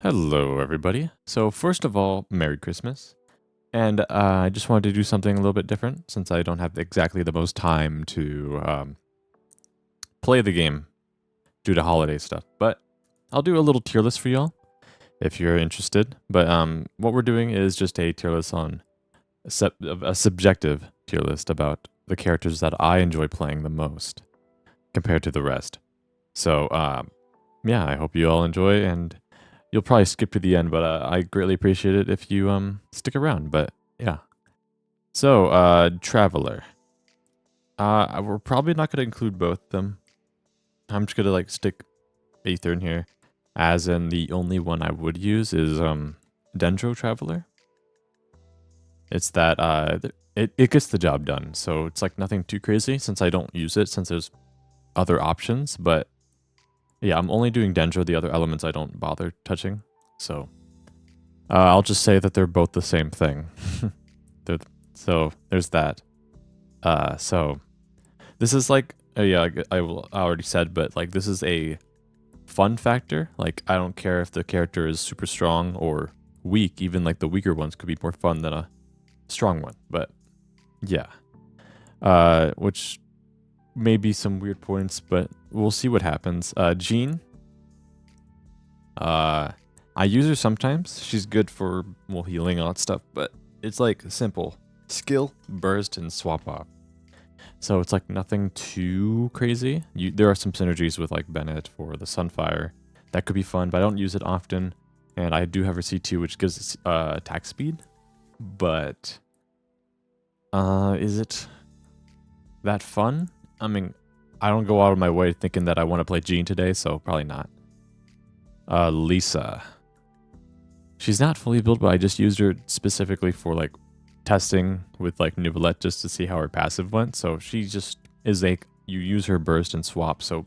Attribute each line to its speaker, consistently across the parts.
Speaker 1: Hello, everybody. So, first of all, Merry Christmas. And I just wanted to do something a little bit different since I don't have exactly the most time to play the game due to holiday stuff. But I'll do a little tier list for y'all if you're interested. But what we're doing is just a tier list on a subjective tier list about the characters that I enjoy playing the most compared to the rest. So, yeah, I hope you all enjoy and you'll probably skip to the end, but I greatly appreciate it if you stick around. But yeah. So, Traveler. We're probably not gonna include both of them. I'm just gonna like stick Aether in here. As in the only one I would use is Dendro Traveler. It's that it gets the job done. So it's like nothing too crazy since I don't use it since there's other options, but yeah, I'm only doing Dendro. The other elements I don't bother touching. So I'll just say that they're both the same thing. So there's that. So this is like, yeah, I already said, but like this is a fun factor. Like I don't care if the character is super strong or weak. Even like the weaker ones could be more fun than a strong one. But yeah, which maybe some weird points, but we'll see what happens. Jean. I use her sometimes. She's good for healing all that stuff, but it's like simple. Skill, burst, and swap off. So it's like nothing too crazy. There are some synergies with like Bennett for the Sunfire. That could be fun, but I don't use it often. And I do have her C2, which gives attack speed. But is it that fun? I mean, I don't go out of my way thinking that I want to play Jean today, so probably not. Lisa. She's not fully built, but I just used her specifically for like testing with like Neuvillette just to see how her passive went. So she just is like, you use her burst and swap. So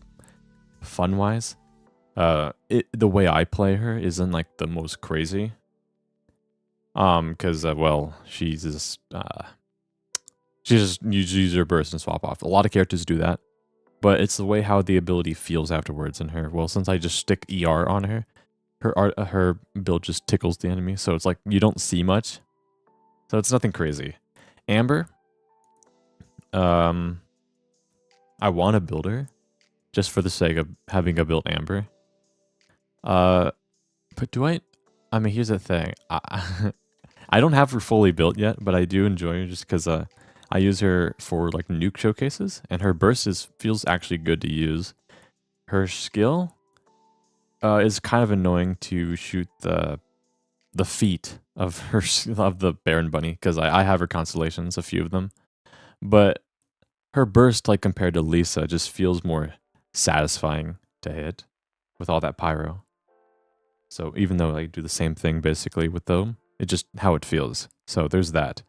Speaker 1: fun wise, the way I play her isn't like the most crazy. Because well, she just use her burst and swap off. A lot of characters do that, but it's the way how the ability feels afterwards in her. Well, since I just stick ER on her, her build just tickles the enemy, so it's like you don't see much. So it's nothing crazy. Amber, I want to build her just for the sake of having a built Amber. But do I mean, here's the thing. I don't have her fully built yet, but I do enjoy her just because I use her for like nuke showcases, and her burst feels actually good to use. Her skill is kind of annoying to shoot the feet of the Baron Bunny because I have her constellations, a few of them, but her burst, like compared to Lisa, just feels more satisfying to hit with all that pyro. So even though I do the same thing basically with them, it's just how it feels. So there's that.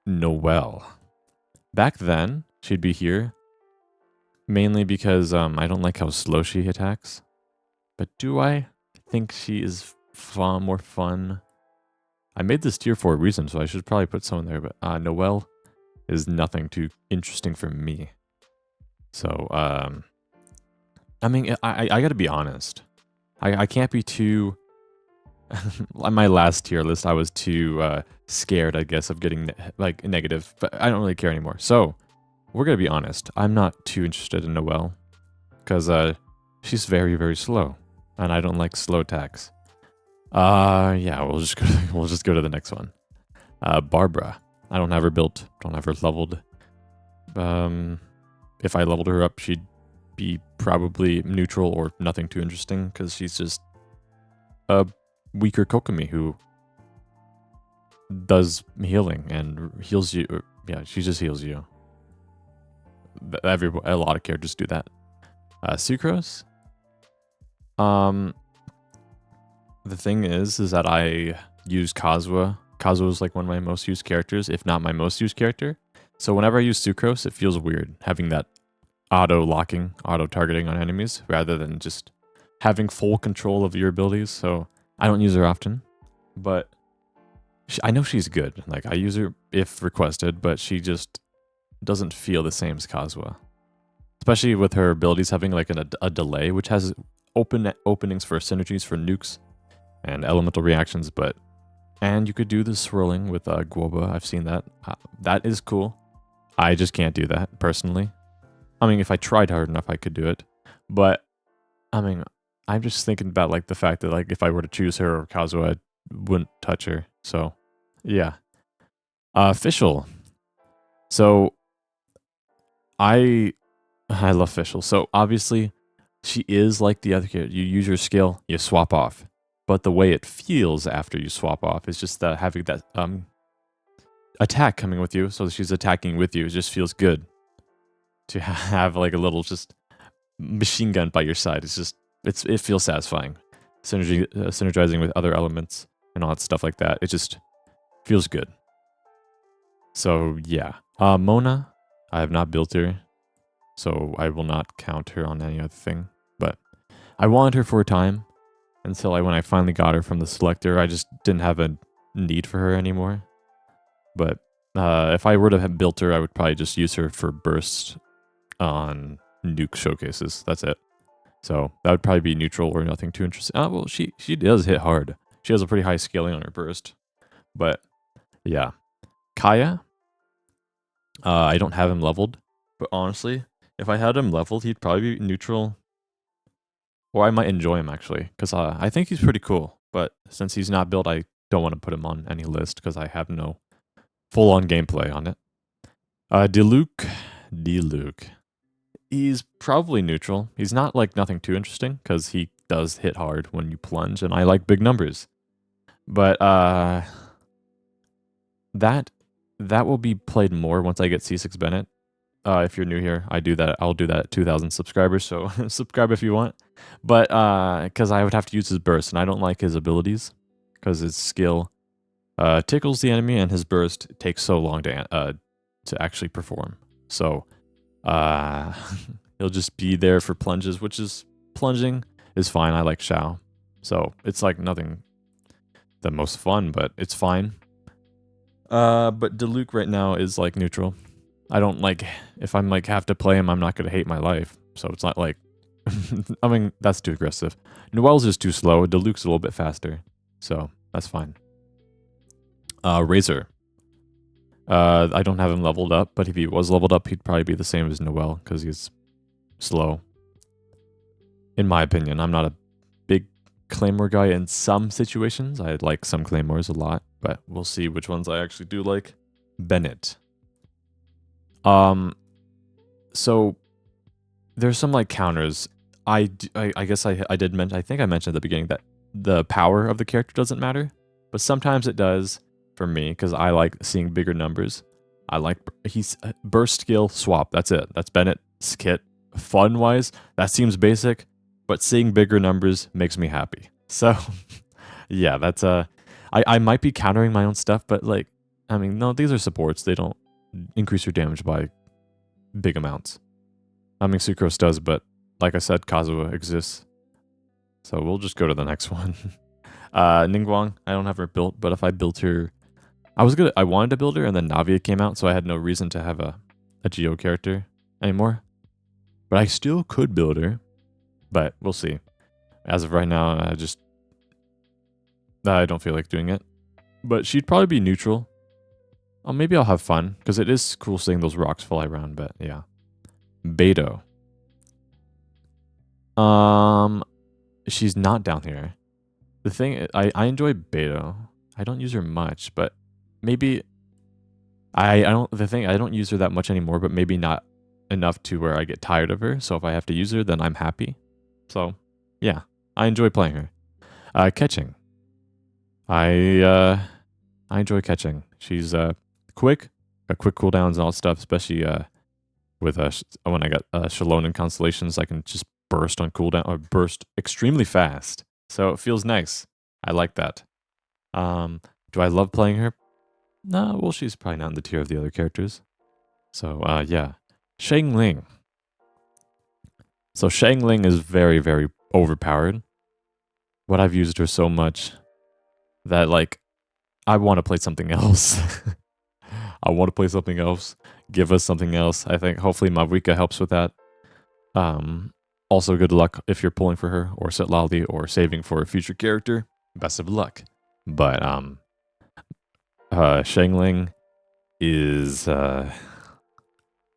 Speaker 1: Noelle. Back then, she'd be here mainly because I don't like how slow she attacks. But do I think she is more fun? I made this tier for a reason, so I should probably put someone there. But Noelle is nothing too interesting for me. So, I mean, I gotta be honest. I can't be too... On my last tier list, I was too scared, I guess, of getting like negative. But I don't really care anymore. So, we're gonna be honest. I'm not too interested in Noelle. Because she's very, very slow. And I don't like slow attacks. Yeah, we'll just go to the next one. Barbara. I don't have her built. Don't have her leveled. If I leveled her up, she'd be probably neutral or nothing too interesting because she's just a weaker Kokomi who does healing and heals you. Yeah, she just heals you. A lot of characters do that. Sucrose. The thing is that I use Kazuha. Kazuha is like one of my most used characters, if not my most used character. So whenever I use Sucrose, it feels weird having that auto-locking, auto-targeting on enemies, rather than just having full control of your abilities. So I don't use her often, but I know she's good. Like, I use her if requested, but she just doesn't feel the same as Kazuha. Especially with her abilities having like a delay, which has openings for synergies for nukes and elemental reactions, and you could do the swirling with Guoba. I've seen that. That is cool. I just can't do that personally. I mean, if I tried hard enough, I could do it. But I mean, I'm just thinking about like the fact that like if I were to choose her or Kazuha, I wouldn't touch her. So yeah. Fischl. So I love Fischl. So obviously she is like the other character. You use your skill, you swap off. But the way it feels after you swap off is just that having that attack coming with you. So she's attacking with you. It just feels good to have like a little just machine gun by your side. It feels satisfying. Synergizing with other elements and all that stuff like that. It just feels good. So yeah. Mona, I have not built her, so I will not count her on any other thing. But I wanted her for a time until when I finally got her from the selector. I just didn't have a need for her anymore. But if I were to have built her, I would probably just use her for burst on nuke showcases. That's it. So that would probably be neutral or nothing too interesting. Well, she does hit hard. She has a pretty high scaling on her burst. But yeah. Kaya, I don't have him leveled. But honestly, if I had him leveled, he'd probably be neutral. Or I might enjoy him, actually. Because I think he's pretty cool. But since he's not built, I don't want to put him on any list. Because I have no full-on gameplay on it. Diluc. He's probably neutral. He's not like nothing too interesting. Because he does hit hard when you plunge. And I like big numbers. But that will be played more once I get C6 Bennett. If you're new here, I'll do that at 2,000 subscribers, so subscribe if you want. But, because I would have to use his burst, and I don't like his abilities, because his skill tickles the enemy, and his burst takes so long to actually perform. So, he'll just be there for plunges, plunging is fine. I like Xiao. So, it's like nothing the most fun, but it's fine. But Diluc right now is like neutral. I don't like, if I'm like have to play him, I'm not going to hate my life. So it's not like, I mean, that's too aggressive. Noelle's is too slow. Diluc's a little bit faster. So that's fine. Razor. I don't have him leveled up, but if he was leveled up, he'd probably be the same as Noelle because he's slow. In my opinion, I'm not a big Claymore guy in some situations. I like some Claymores a lot, but we'll see which ones I actually do like. Bennett. So there's some like counters. I guess I did mention, I think I mentioned at the beginning that the power of the character doesn't matter, but sometimes it does for me because I like seeing bigger numbers. I like he's burst skill swap. That's it. That's Bennett's kit. Fun wise, that seems basic, but seeing bigger numbers makes me happy. So yeah, that's I might be countering my own stuff, but like, I mean, no, these are supports. They don't increase your damage by big amounts. I mean, Sucrose does, but like I said, Kazuha exists. So we'll just go to the next one. Ningguang, I don't have her built, but if I built her, I wanted to build her, and then Navia came out, so I had no reason to have a Geo character anymore. But I still could build her, but we'll see. As of right now, I don't feel like doing it. But she'd probably be neutral. Maybe I'll have fun, because it is cool seeing those rocks fly around, but yeah. Beidou. She's not down here. The thing, I enjoy Beidou. I don't use her much, but maybe I don't use her that much anymore, but maybe not enough to where I get tired of her. So if I have to use her, then I'm happy. So yeah, I enjoy playing her. Catching. I enjoy catching. She's quick, got quick cooldowns and all that stuff, especially with when I got Shallonen constellations, I can just burst on cooldown or burst extremely fast. So it feels nice. I like that. Do I love playing her? No, well, she's probably not in the tier of the other characters. So yeah, Xiangling. So Xiangling is very, very overpowered. But I've used her so much that like I want to play something else. I want to play something else. Give us something else. I think hopefully Mavrika helps with that. Also, good luck if you're pulling for her, or Sitlali, or saving for a future character. Best of luck. But Shangling is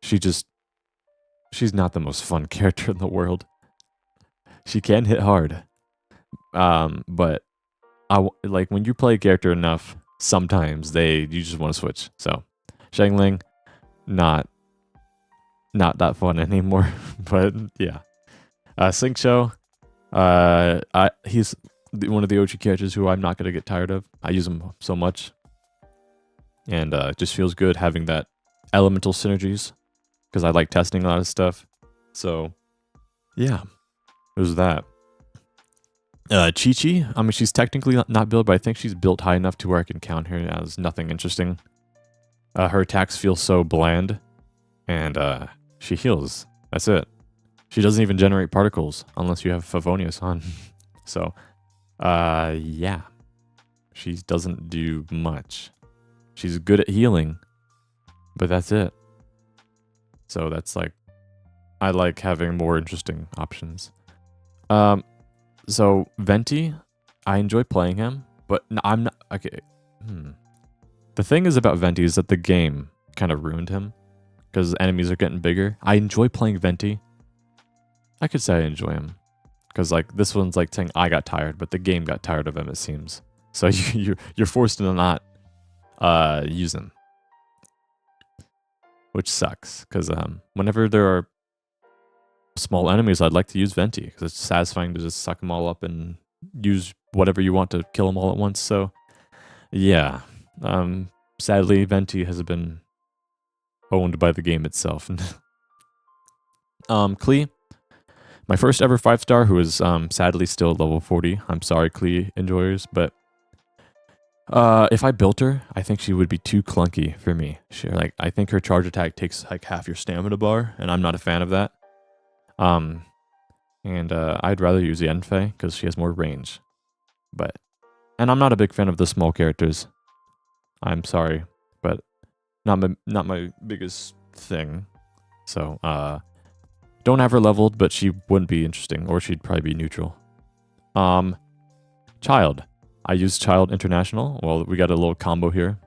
Speaker 1: she's not the most fun character in the world. She can hit hard, but like when you play a character enough, sometimes you just want to switch. So Shangling, not that fun anymore. But yeah, Xingqiu, he's one of the OG characters who I'm not gonna get tired of. I use him so much, and it just feels good having that elemental synergies because I like testing a lot of stuff. So yeah, there's that. Chi-Chi, I mean, she's technically not built, but I think she's built high enough to where I can count her as nothing interesting. Her attacks feel so bland, and she heals. That's it. She doesn't even generate particles unless you have Favonius on. So, yeah. She doesn't do much. She's good at healing, but that's it. So that's like, I like having more interesting options. So Venti, I enjoy playing him, but I'm not okay. The thing is about Venti is that the game kind of ruined him because enemies are getting bigger. I enjoy playing Venti. I could say I enjoy him because like this one's like saying I got tired, but the game got tired of him. It seems so you're forced to not use him, which sucks because whenever there are small enemies, I'd like to use Venti because it's satisfying to just suck them all up and use whatever you want to kill them all at once. So yeah, sadly Venti has been owned by the game itself. Klee, my first ever 5-star, who is sadly still level 40. I'm sorry, Klee enjoyers, but if I built her, I think she would be too clunky for me. I think her charge attack takes like half your stamina bar, and I'm not a fan of that. I'd rather use Yanfei because she has more range. And I'm not a big fan of the small characters. I'm sorry, but not my biggest thing. So, don't have her leveled, but she wouldn't be interesting, or she'd probably be neutral. Child. I use Child International. Well, we got a little combo here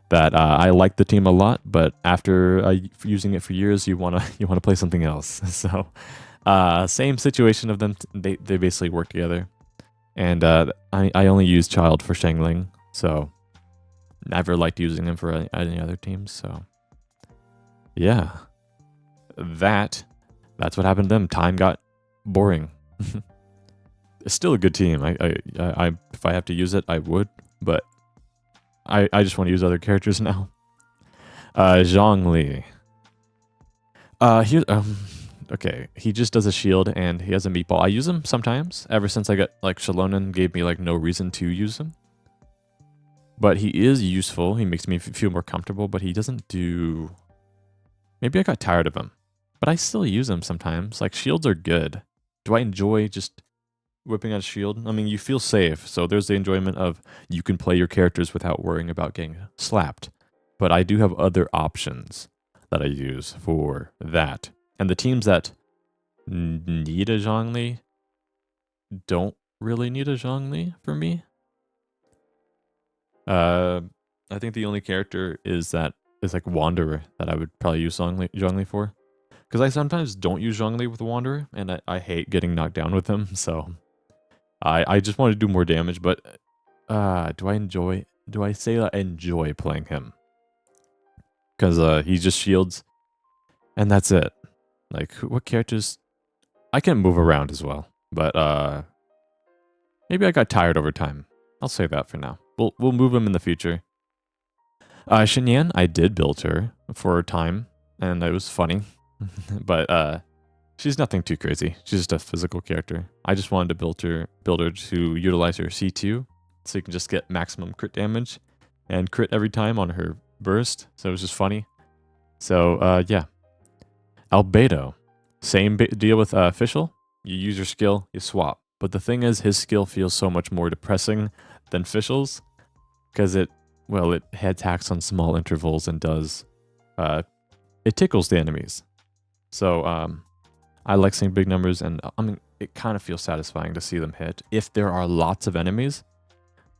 Speaker 1: that I like the team a lot, but after using it for years, you wanna play something else. So, same situation of them. They basically work together, and I only use Child for Shangling, so never liked using him for any other teams. So, yeah, that's what happened to them. Time got boring. It's still a good team. I if I have to use it, I would, but I just want to use other characters now. Zhongli. Okay, he just does a shield and he has a meatball. I use him sometimes. Ever since I got like Shalonen gave me like no reason to use him. But he is useful. He makes me feel more comfortable, but he doesn't do. Maybe I got tired of him, but I still use him sometimes. Like shields are good. Do I enjoy just whipping out a shield? I mean, you feel safe, so there's the enjoyment of you can play your characters without worrying about getting slapped. But I do have other options that I use for that. And the teams that need a Zhongli don't really need a Zhongli for me. I think the only character is like Wanderer that I would probably use Zhongli for. Because I sometimes don't use Zhongli with Wanderer, and I hate getting knocked down with him, so I just want to do more damage, but do I say that I enjoy playing him? Because he just shields, and that's it. Like, what characters? I can move around as well, but maybe I got tired over time. I'll say that for now. We'll move him in the future. Xinyan, I did build her for a time, and it was funny, but she's nothing too crazy. She's just a physical character. I just wanted to build her to utilize her C2, so you can just get maximum crit damage and crit every time on her burst. So it was just funny. So yeah. Albedo, same deal with Fischl. You use your skill, you swap. But the thing is, his skill feels so much more depressing than Fischl's, because it attacks on small intervals and does it tickles the enemies. So I like seeing big numbers, and I mean, it kind of feels satisfying to see them hit if there are lots of enemies.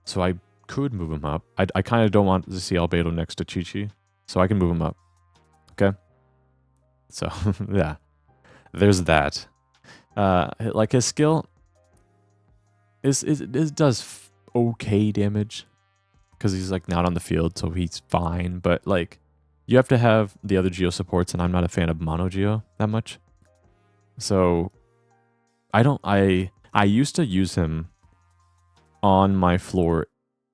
Speaker 1: So I could move him up. I kind of don't want to see Albedo next to Chi-Chi, so I can move him up. Okay? So, yeah. There's that. Like, his skill it does okay damage, because he's, like, not on the field, so he's fine. But, like, you have to have the other Geo supports, and I'm not a fan of Mono Geo that much. So, I used to use him on my floor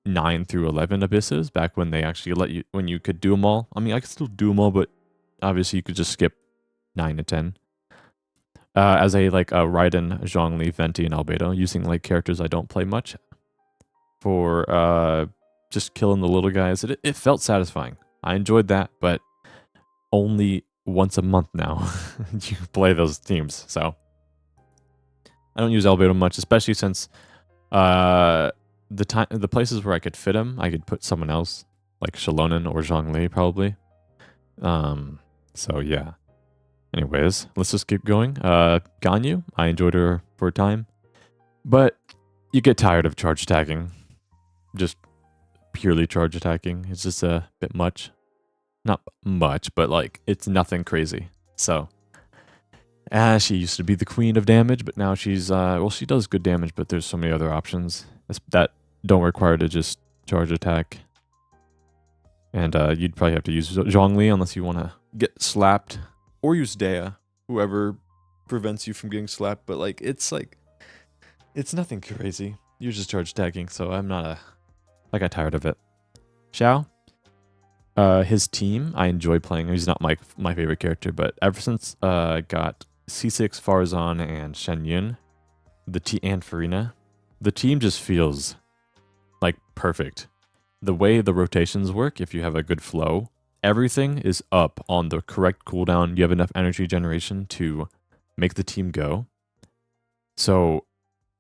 Speaker 1: 9 through 11 abysses, back when they actually when you could do them all. I mean, I could still do them all, but obviously you could just skip 9 to 10. As a Raiden, Zhongli, Venti, and Albedo, using like characters I don't play much for just killing the little guys. It felt satisfying. I enjoyed that, but only once a month now you play those teams. So I don't use Albedo much, especially since the places where I could fit him, I could put someone else, like Shalonen or Zhongli, probably. So yeah. Anyways, let's just keep going. Ganyu, I enjoyed her for a time, but you get tired of charge attacking. Just purely charge attacking. It's just a bit much. Not much, but like, it's nothing crazy. So, she used to be the queen of damage, but now she's, well, she does good damage, but there's so many other options that don't require to just charge attack. And you'd probably have to use Zhongli unless you want to get slapped. Or use Dea, whoever prevents you from getting slapped. But like, it's nothing crazy. You're just charge attacking, so I got tired of it. Xiao, his team, I enjoy playing. He's not my favorite character, but ever since I got C6, Farzan, and Shen Yun, and Farina, the team just feels like perfect. The way the rotations work, if you have a good flow, everything is up on the correct cooldown. You have enough energy generation to make the team go. So,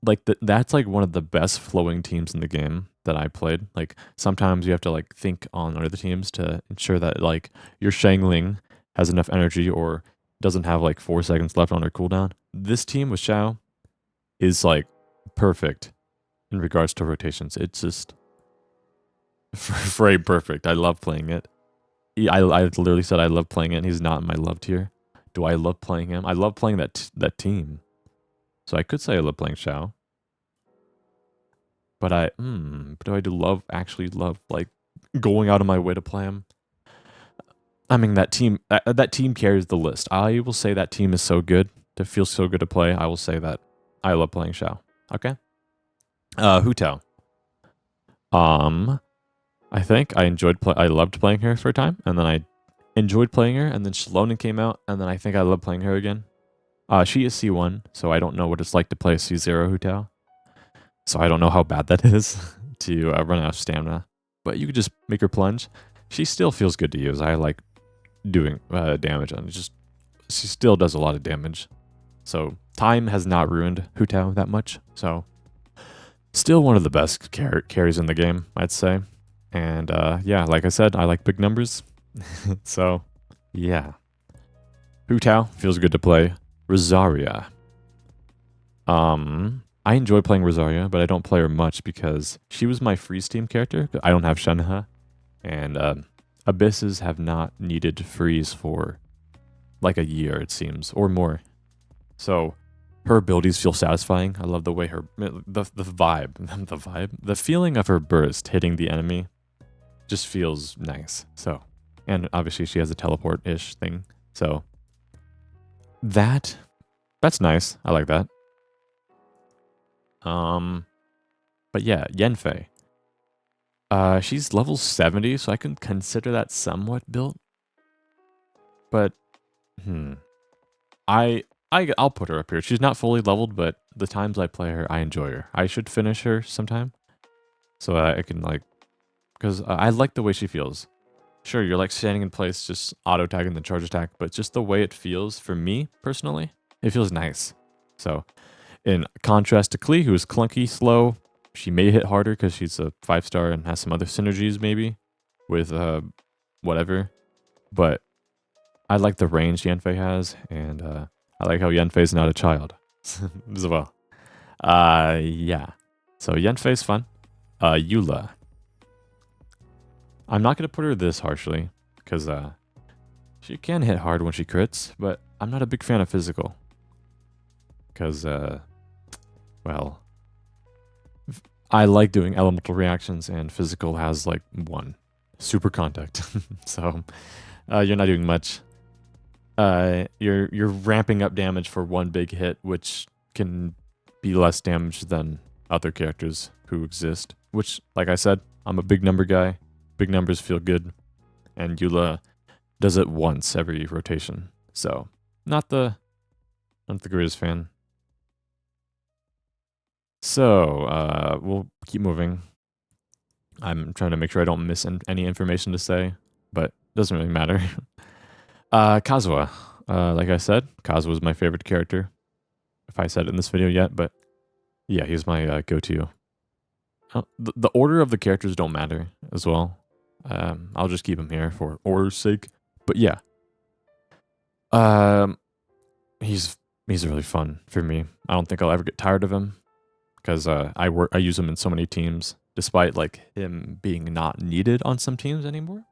Speaker 1: like, that's like one of the best flowing teams in the game that I played. Like, sometimes you have to like think on other teams to ensure that like your Shangling has enough energy or doesn't have like 4 seconds left on her cooldown. This team with Xiao is like perfect in regards to rotations. It's just frame perfect. I love playing it. I literally said I love playing it, and he's not in my love tier. Do I love playing him? I love playing that team. So I could say I love playing Xiao. But do I actually love like going out of my way to play him? I mean, that team carries the list. I will say that team is so good. It feels so good to play. I will say that I love playing Xiao. Okay. Hu Tao. I think I loved playing her for a time, and then I enjoyed playing her, and then Shalonen came out, and then I think I love playing her again. She is C1, so I don't know what it's like to play a C0 Hu Tao. So I don't know how bad that is to run out of stamina. But you could just make her plunge. She still feels good to use. I like doing damage on it. She still does a lot of damage. So time has not ruined Hu Tao that much. So still one of the best carries in the game, I'd say. And yeah, like I said, I like big numbers. So yeah. Hu Tao feels good to play. Rosaria. I enjoy playing Rosaria, but I don't play her much because she was my freeze team character. I don't have Shenhe. And Abysses have not needed freeze for like a year, it seems, or more. So her abilities feel satisfying. I love the way the feeling of her burst hitting the enemy just feels nice. So, and obviously she has a teleport-ish thing. So that's nice. I like that. But yeah, Yanfei. She's level 70, so I can consider that somewhat built. But I'll put her up here. She's not fully leveled, but the times I play her, I enjoy her. I should finish her sometime, so I can like, because I like the way she feels. Sure, you're like standing in place, just auto tagging the charge attack, but just the way it feels for me personally, it feels nice. So, in contrast to Klee, who is clunky, slow, she may hit harder because she's a 5-star and has some other synergies maybe with whatever. But I like the range Yanfei has, and I like how Yenfei's not a child as well. Yeah. So Yenfei's fun. Eula. I'm not going to put her this harshly, because she can hit hard when she crits, but I'm not a big fan of physical. Because, well, I like doing elemental reactions, and physical has, like, one. Super contact. So, you're not doing much. You're ramping up damage for one big hit, which can be less damage than other characters who exist. Which, like I said, I'm a big number guy. Big numbers feel good. And Eula does it once every rotation. So, not the greatest fan. So, we'll keep moving. I'm trying to make sure I don't miss any information to say, but it doesn't really matter. Kazuha. Like I said, Kazuha is my favorite character. If I said it in this video yet, but yeah, he's my go-to. The order of the characters don't matter as well. I'll just keep him here for order's sake. But yeah, he's really fun for me. I don't think I'll ever get tired of him because I use him in so many teams, despite like him being not needed on some teams anymore.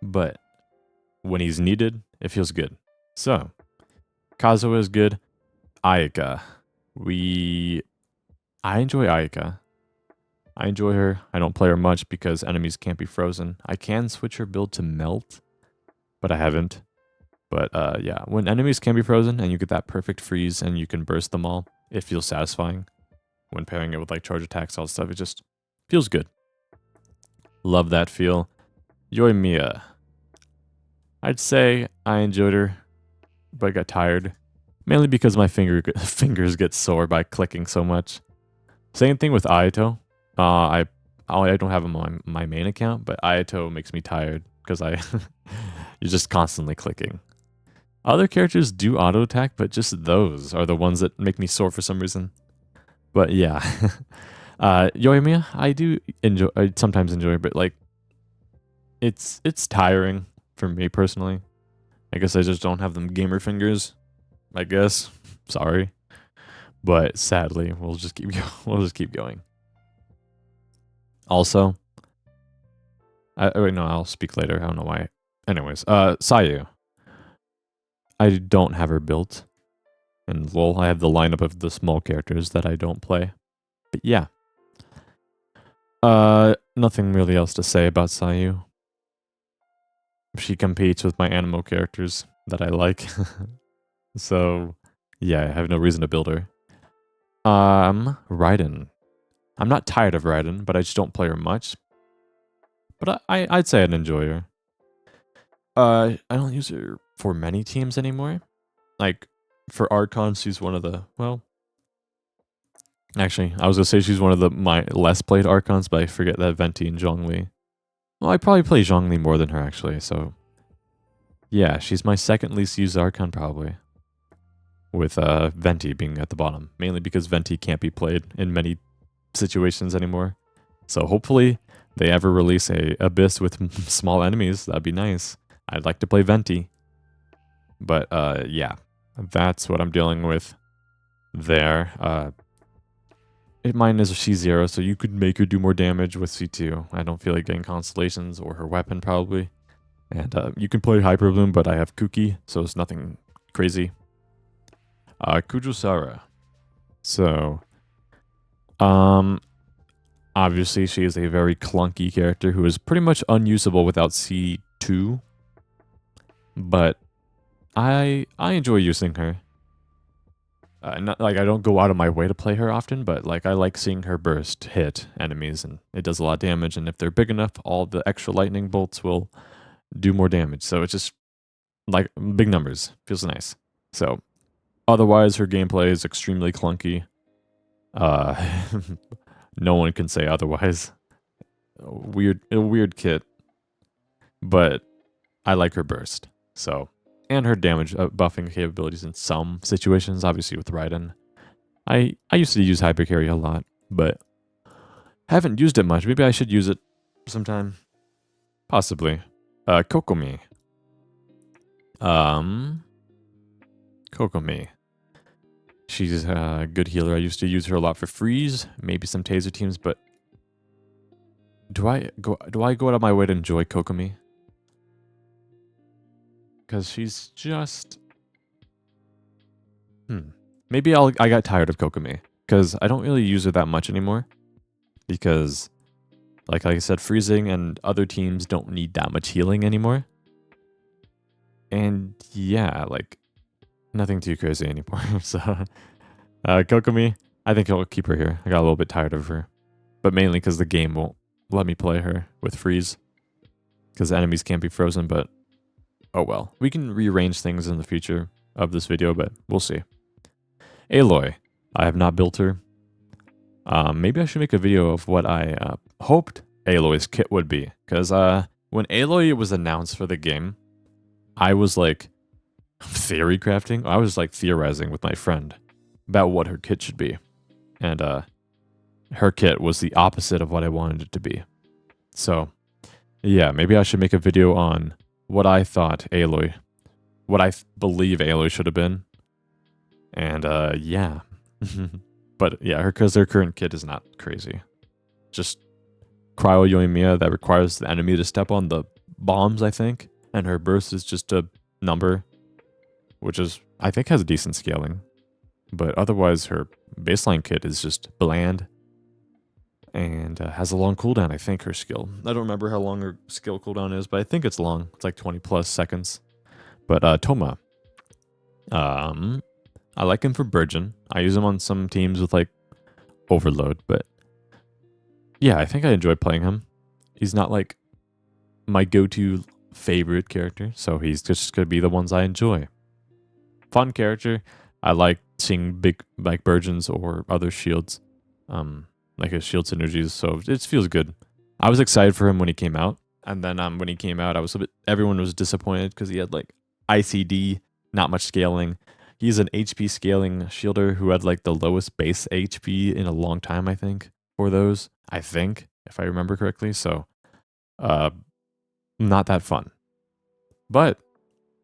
Speaker 1: But when he's needed, it feels good. So Kazuha is good. Ayaka. I enjoy Ayaka. I enjoy her. I don't play her much because enemies can't be frozen. I can switch her build to melt, but I haven't. But yeah, when enemies can be frozen and you get that perfect freeze and you can burst them all, it feels satisfying. When pairing it with like charge attacks, all that stuff, it just feels good. Love that feel. Yoimiya. I'd say I enjoyed her, but I got tired. Mainly because my fingers get sore by clicking so much. Same thing with Ayato. I don't have him on my main account, but Ayato makes me tired because you're just constantly clicking. Other characters do auto attack, but just those are the ones that make me sore for some reason. But yeah, Yoimiya, I sometimes enjoy, but like it's tiring for me personally. I guess I just don't have them gamer fingers. I guess. Sorry. But sadly, we'll just keep going. Also, wait, no, I'll speak later. I don't know why. Anyways, Sayu. I don't have her built. And lol, I have the lineup of the small characters that I don't play. But yeah. Nothing really else to say about Sayu. She competes with my animal characters that I like. So, yeah, I have no reason to build her. Raiden. I'm not tired of Raiden, but I just don't play her much. But I'd say I'd enjoy her. I don't use her for many teams anymore. Like, for Archons, she's one of the, well... Actually, I was going to say she's one of my less played Archons, but I forget that Venti and Zhongli. Well, I probably play Zhongli more than her, actually, so... Yeah, she's my second least used Archon, probably. With Venti being at the bottom. Mainly because Venti can't be played in many situations anymore. So hopefully they ever release a Abyss with small enemies. That'd be nice. I'd like to play Venti. But yeah, that's what I'm dealing with there. Mine is a C0, so you could make her do more damage with C2. I don't feel like getting constellations or her weapon probably. And you can play Hyper Bloom, but I have Kuki, so it's nothing crazy. Kujusara. So, obviously she is a very clunky character who is pretty much unusable without C2. But I enjoy using her. Not like I don't go out of my way to play her often, but like I like seeing her burst hit enemies, and it does a lot of damage. And if they're big enough, all the extra lightning bolts will do more damage. So it's just like big numbers. Feels nice. So otherwise, her gameplay is extremely clunky. No one can say otherwise. A weird kit, but I like her burst. So, and her damage buffing capabilities in some situations. Obviously, with Raiden, I used to use Hyper Carry a lot, but haven't used it much. Maybe I should use it sometime. Possibly. Kokomi. Kokomi. She's a good healer. I used to use her a lot for freeze, maybe some taser teams, but do I go out of my way to enjoy Kokomi? Because she's just maybe I got tired of Kokomi because I don't really use her that much anymore. Because like I said, freezing and other teams don't need that much healing anymore. And yeah, like nothing too crazy anymore. So Kokomi, I think I'll keep her here. I got a little bit tired of her, but mainly because the game won't let me play her with freeze because enemies can't be frozen. But oh well, we can rearrange things in the future of this video, but we'll see. Aloy, I have not built her. Maybe I should make a video of what I hoped Aloy's kit would be, because when Aloy was announced for the game, I was like theory crafting. I was like theorizing with my friend about what her kit should be, and her kit was the opposite of what I wanted it to be. So yeah, maybe I should make a video on what I thought Aloy, what I believe Aloy should have been, and yeah. But yeah, because her current kit is not crazy. Just Cryo Yoimiya that requires the enemy to step on the bombs, I think. And her burst is just a number, which is, I think, has decent scaling. But otherwise, her baseline kit is just bland. And has a long cooldown, I think, her skill. I don't remember how long her skill cooldown is, but I think it's long. It's like 20 plus seconds. But Thoma. I like him for Burgeon. I use him on some teams with like overload, but yeah, I think I enjoy playing him. He's not like my go-to favorite character, so he's just gonna be the ones I enjoy. Fun character. I like seeing big like Burgeons or other shields, like his shield synergies. So it feels good. I was excited for him when he came out, and then when he came out, everyone was disappointed because he had like ICD, not much scaling. He's an HP scaling shielder who had like the lowest base HP in a long time, I think, for those. I think, if I remember correctly. So, not that fun. But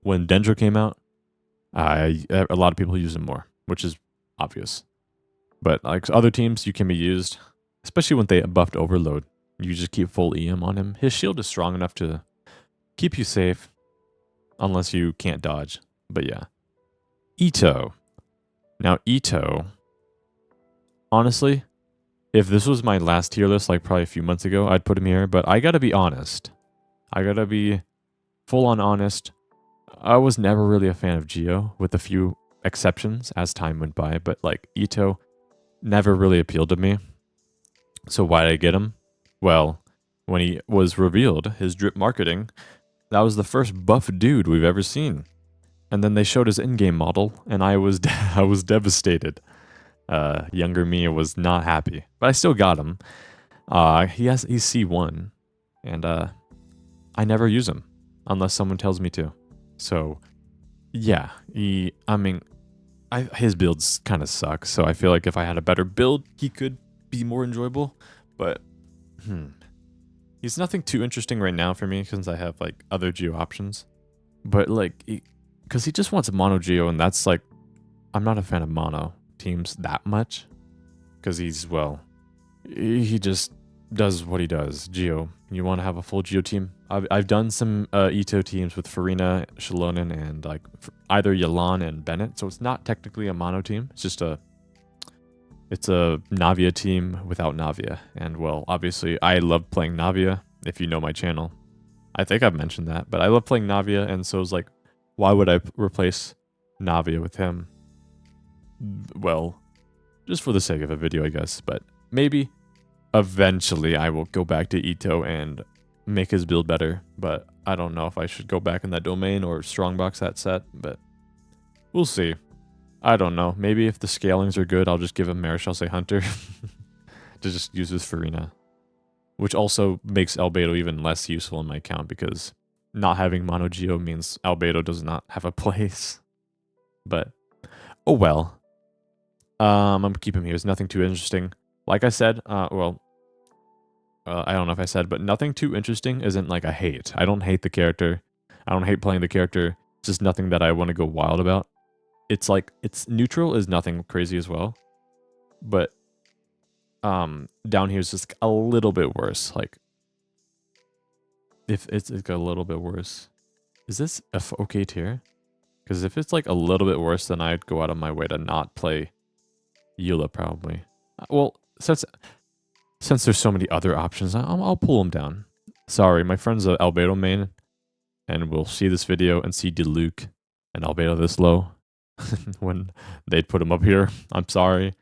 Speaker 1: when Dendro came out, a lot of people use him more, which is obvious. But like other teams, you can be used, especially when they buffed Overload. You just keep full EM on him. His shield is strong enough to keep you safe, unless you can't dodge. But yeah. Itto. Now, Itto, honestly, if this was my last tier list, like probably a few months ago, I'd put him here. But I gotta be honest. I gotta be full-on honest. I was never really a fan of Geo, with a few exceptions as time went by. But like, Itto never really appealed to me. So why did I get him? Well, when he was revealed, his drip marketing, that was the first buff dude we've ever seen. And then they showed his in-game model, and I was I was devastated. Younger me was not happy, but I still got him. He's C1, and I never use him unless someone tells me to. So yeah, his builds kind of suck. So I feel like if I had a better build, he could be more enjoyable. But he's nothing too interesting right now for me since I have like other Geo options. But like, because he just wants mono Geo, and that's like, I'm not a fan of mono teams that much. Because he just does what he does. Geo. You want to have a full Geo team? I've done some Itto teams with Farina, Shalonen, and like either Yalan and Bennett. So it's not technically a mono team. It's just it's a Navia team without Navia. And well, obviously I love playing Navia, if you know my channel. I think I've mentioned that, but I love playing Navia, and so it's like, why would I replace Navia with him? Well, just for the sake of a video, I guess. But maybe eventually I will go back to Itto and make his build better. But I don't know if I should go back in that domain or strongbox that set. But we'll see. I don't know. Maybe if the scalings are good, I'll just give him Marechal Hunter to just use with Farina. Which also makes Albedo even less useful in my account, because not having Mono Geo means Albedo does not have a place. But, oh well. I'm going to keep him here. There's nothing too interesting. Like I said, I don't know if I said, but nothing too interesting isn't like a hate. I don't hate the character. I don't hate playing the character. It's just nothing that I want to go wild about. it's like, it's neutral is nothing crazy as well. But down here is just a little bit worse. Like, if it's like a little bit worse. Is this okay tier? Because if it's like a little bit worse, then I'd go out of my way to not play Eula probably. Well, since there's so many other options, I'll pull them down. Sorry, my friend's a Albedo main, and will see this video and see Diluc and Albedo this low when they'd put him up here. I'm sorry.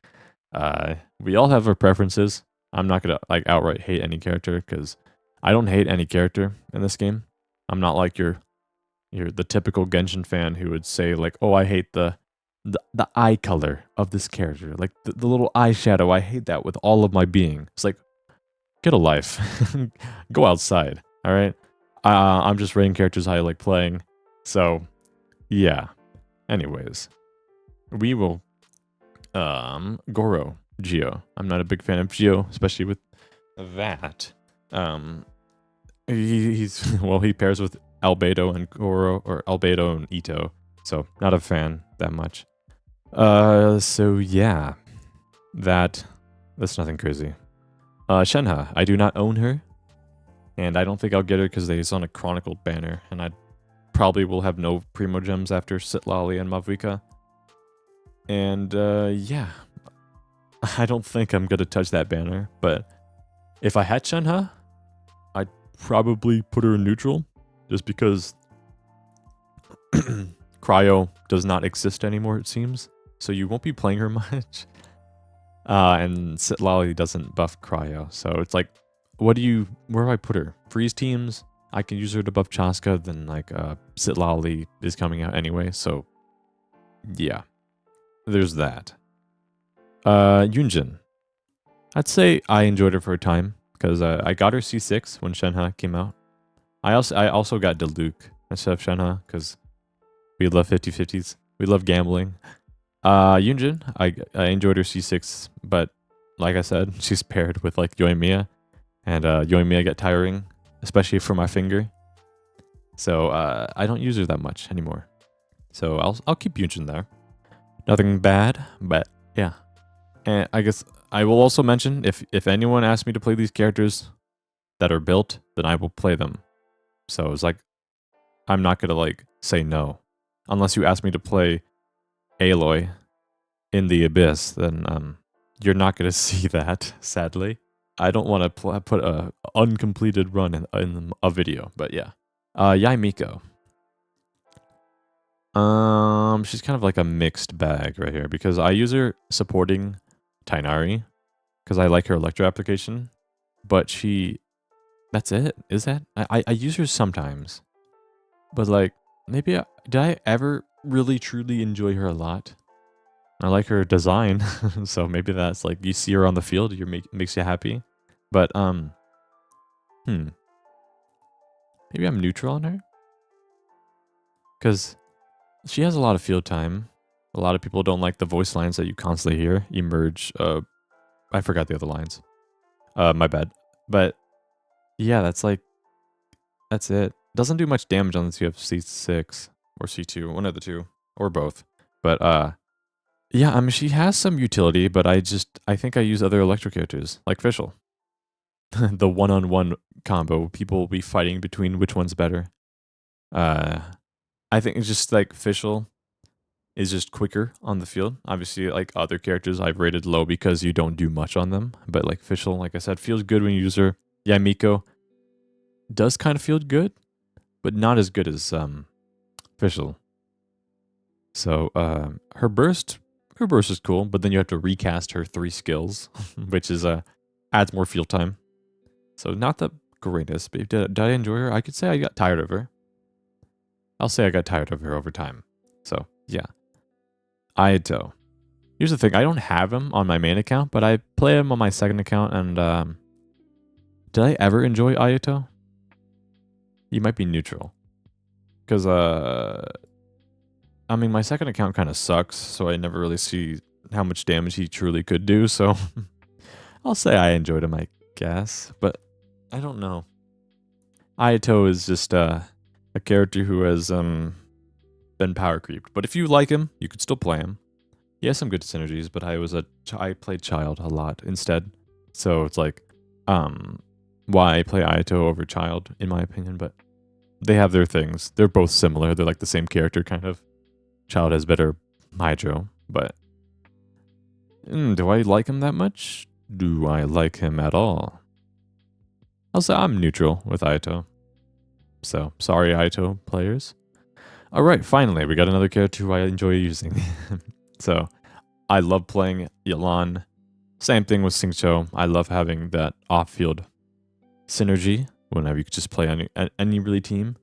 Speaker 1: We all have our preferences. I'm not gonna like outright hate any character because I don't hate any character in this game. I'm not like you're the typical Genshin fan who would say like, oh, I hate the eye color of this character, like the little eyeshadow. I hate that with all of my being. It's like, get a life, go outside. All right, I'm just rating characters I like playing. So, yeah. Anyways, we will Goro Geo. I'm not a big fan of Geo, especially with that. He's well, he pairs with Albedo and Goro, or Albedo and Ito. So not a fan that much. So yeah, that's nothing crazy. Shenhe, I do not own her, and I don't think I'll get her because it's on a chronicled banner, and I probably will have no primo gems after Sitlali and Mavuika. And yeah, I don't think I'm gonna touch that banner. But if I had Shenhe, I'd probably put her in neutral, just because Cryo does not exist anymore, it seems. So you won't be playing her much. And Sitlali doesn't buff Cryo. So it's like, where do I put her? Freeze teams, I can use her to buff Chaska, then like Sitlali is coming out anyway. So yeah, there's that. Yunjin. I'd say I enjoyed her for a time, because I got her C6 when Shenhe came out. I also got Diluc instead of Shenhe, because we love 50-50s. We love gambling. Yunjin, I enjoyed her C6, but like I said, she's paired with like Yoimiya, and Yoimiya got tiring, especially for my finger. So I don't use her that much anymore. So I'll keep Yunjin there. Nothing bad, but yeah. And I guess I will also mention, if anyone asks me to play these characters that are built, then I will play them. So it's like, I'm not gonna like say no, unless you ask me to play Aloy in the Abyss, then you're not gonna see that, sadly. I don't want to put a uncompleted run in a video, but yeah. Yai Miko. She's kind of like a mixed bag right here, because I use her supporting Tighnari, because I like her electro application, but that's it. Is that? I use her sometimes, but like, maybe, did I ever really truly enjoy her a lot? I like her design, so maybe that's like, you see her on the field, makes you happy. But maybe I'm neutral on her, because she has a lot of field time. A lot of people don't like the voice lines that you constantly hear. Emerge. I forgot the other lines. My bad. But yeah, that's it. Doesn't do much damage unless you have C6 or C2, one of the two, or both. But yeah, I mean, she has some utility, but I think I use other electro characters, like Fischl. The one-on-one combo, people will be fighting between which one's better. I think it's just like Fischl is just quicker on the field. Obviously, like other characters I've rated low because you don't do much on them. But like Fischl, like I said, feels good when you use her. Yeah, Miko does kind of feel good, but not as good as Fischl. So her burst is cool, but then you have to recast her 3 skills, which is adds more field time. So not the greatest, but did I enjoy her? I could say I got tired of her. I'll say I got tired of her over time. So yeah. Ayato. Here's the thing, I don't have him on my main account, but I play him on my second account, and did I ever enjoy Ayato? You might be neutral. Because I mean, my second account kind of sucks, so I never really see how much damage he truly could do, so I'll say I enjoyed him, I guess, but I don't know. Ayato is just a character who has been power creeped. But if you like him, you could still play him. He has some good synergies, but I played Child a lot instead. So it's like, why I play Ayato over Child, in my opinion, but they have their things. They're both similar. They're like the same character, kind of. Child has better Hydro, but do I like him that much? Do I like him at all? I'll say I'm neutral with Ayato. So, sorry Ayato players. Alright, finally, we got another character who I enjoy using. So, I love playing Yelan. Same thing with Xingqiu. I love having that off-field synergy whenever you could just play any really team.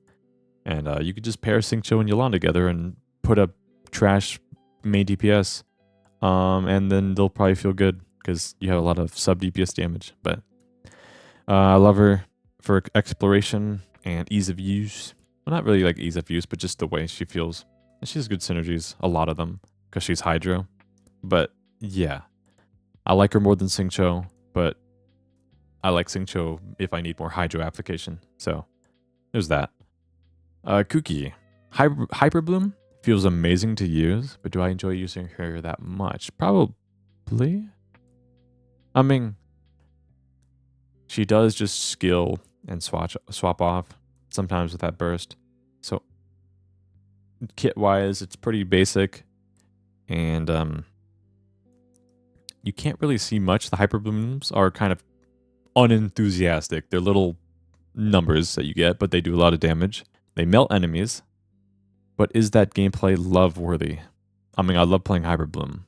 Speaker 1: And you could just pair Xingqiu and Yelan together and put a trash main DPS. And then they'll probably feel good because you have a lot of sub DPS damage. But I love her for exploration and ease of use. Well, not really like ease of use, but just the way she feels. And she has good synergies, a lot of them, because she's Hydro. But yeah, I like her more than Xingqiu, but I like Xingqiu if I need more Hydro application. So there's that. Kuki. Hyper Bloom feels amazing to use, but do I enjoy using her that much? Probably. I mean, she does just skill and swap off sometimes with that burst. So kit-wise, it's pretty basic. And you can't really see much. The Hyper Blooms are kind of unenthusiastic. They're little numbers that you get, but they do a lot of damage. They melt enemies. But is that gameplay love-worthy? I mean, I love playing Hyper Bloom.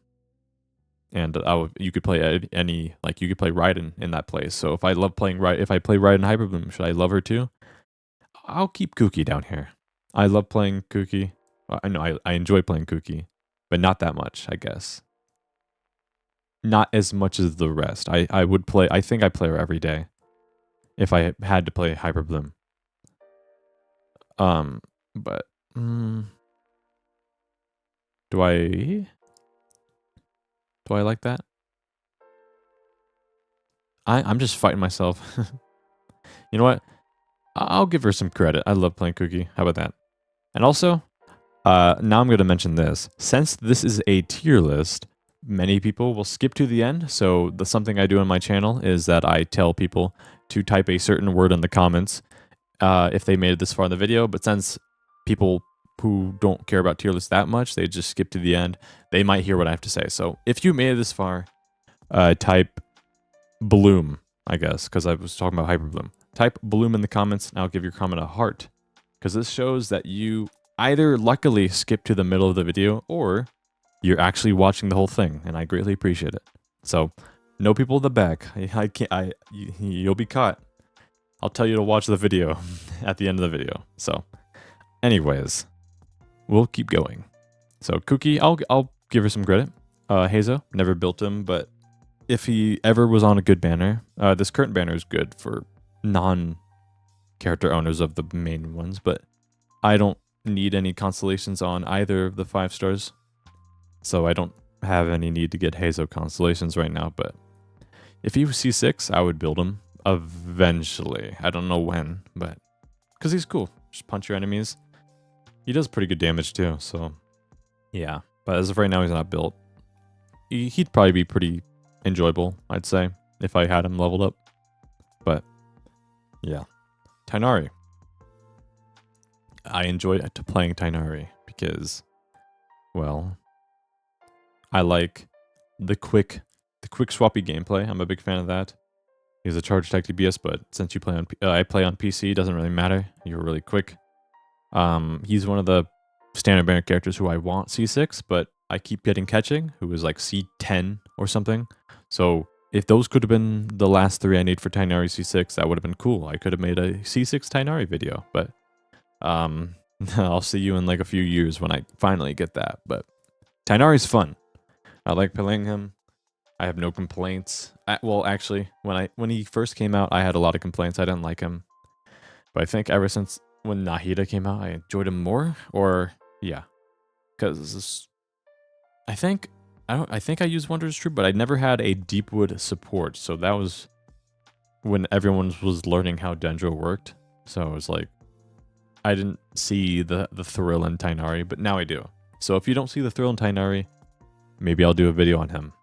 Speaker 1: And you could play you could play Raiden in that place. So if I play Raiden Hyper Bloom, should I love her too? I'll keep Kuki down here. I love playing Kuki. I know I enjoy playing Kuki, but not that much, I guess. Not as much as the rest. I think I play her every day if I had to play Hyper Bloom. But do I like that? I'm just fighting myself. You know what? I'll give her some credit. I love playing Kuki. How about that? And also, now I'm going to mention this. Since this is a tier list, many people will skip to the end. So something I do on my channel is that I tell people to type a certain word in the comments if they made it this far in the video. But since people who don't care about tier lists that much, they just skip to the end, they might hear what I have to say. So if you made it this far, type Bloom, I guess, because I was talking about Hyper Bloom. Type Bloom in the comments, and I'll give your comment a heart. Because this shows that you either luckily skipped to the middle of the video, or you're actually watching the whole thing, and I greatly appreciate it. So, no people in the back. You'll be caught. I'll tell you to watch the video at the end of the video. So, anyways, we'll keep going. So, Kuki, I'll give her some credit. Hazo, never built him, but if he ever was on a good banner, this current banner is good for non-character owners of the main ones, but I don't need any constellations on either of the 5 stars. So I don't have any need to get Hazo constellations right now, but if he was C6, I would build him eventually. I don't know when, but because he's cool. Just punch your enemies. He does pretty good damage too, so yeah. But as of right now, he's not built. He'd probably be pretty enjoyable, I'd say, if I had him leveled up. But yeah. Tighnari. I enjoyed playing Tighnari because, well, I like the quick swappy gameplay. I'm a big fan of that. He's a charge attack DPS, but since you play on I play on PC, it doesn't really matter. You're really quick. He's one of the standard banner characters who I want C6, but I keep getting catching, who is like C10 or something. So if those could have been the last 3 I need for Tighnari C6, that would have been cool. I could have made a C6 Tighnari video, but I'll see you in like a few years when I finally get that. But Tighnari's fun. I like playing him. I have no complaints. Well, actually, when he first came out, I had a lot of complaints. I didn't like him. But I think ever since when Nahida came out, I enjoyed him more. Or yeah, because I think I used Wondrous Troop, but I never had a Deepwood support. So that was when everyone was learning how Dendro worked. So it was like, I didn't see the thrill in Tighnari, but now I do. So if you don't see the thrill in Tighnari, maybe I'll do a video on him.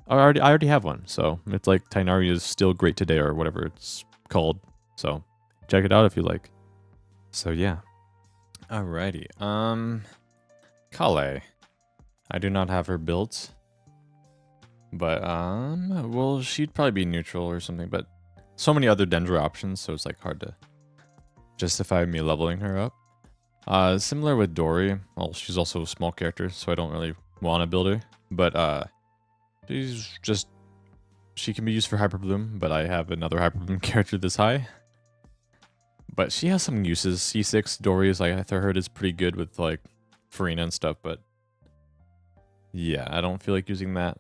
Speaker 1: I already have one, so it's like Tighnari is still great today or whatever it's called. So check it out if you like. So yeah. Alrighty. Kale. I do not have her built. But well, she'd probably be neutral or something, but so many other Dendro options, so it's like hard to justify me leveling her up. Similar with Dory. Well, she's also a small character, so I don't really want to build her. But she can be used for Hyper Bloom, but I have another Hyper Bloom character this high. But she has some uses. C6 Dory is, like, I heard is pretty good with like Farina and stuff, but yeah, I don't feel like using that.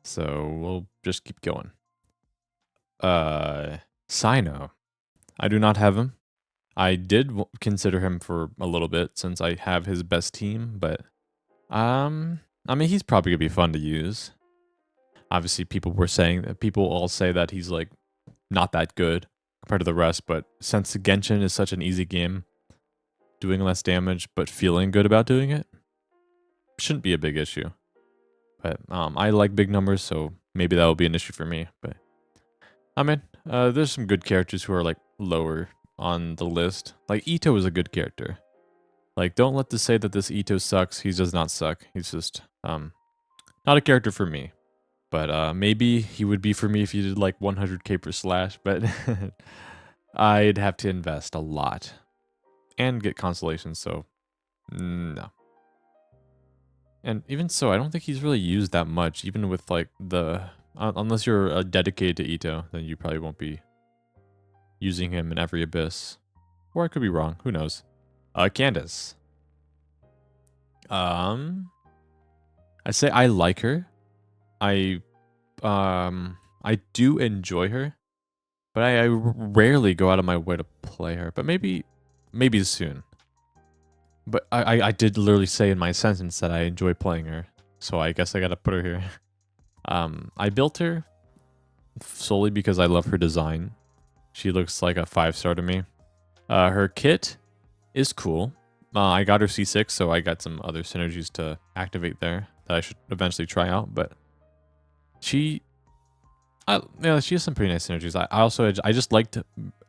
Speaker 1: So we'll just keep going. Sino. I do not have him. I did consider him for a little bit since I have his best team, but I mean, he's probably gonna be fun to use. Obviously, people all say that he's like not that good compared to the rest, but since Genshin is such an easy game, doing less damage but feeling good about doing it shouldn't be a big issue. But I like big numbers, so maybe that will be an issue for me. But I mean, there's some good characters who are like lower on the list. Like Ito is a good character. Like, don't let this say that this Ito sucks. He does not suck. He's just not a character for me. But maybe he would be for me if you did like 100k per slash. But I'd have to invest a lot and get constellations. So no. And even so, I don't think he's really used that much. Even with like unless you're dedicated to Ito, then you probably won't be using him in every abyss. Or I could be wrong. Who knows? Candace. I say I like her. I do enjoy her, but I rarely go out of my way to play her. But maybe soon. But I did literally say in my sentence that I enjoy playing her, so I guess I gotta put her here. I built her solely because I love her design. She looks like a 5-star to me. Her kit is cool. I got her C6, so I got some other synergies to activate there that I should eventually try out. But she has some pretty nice synergies. I just liked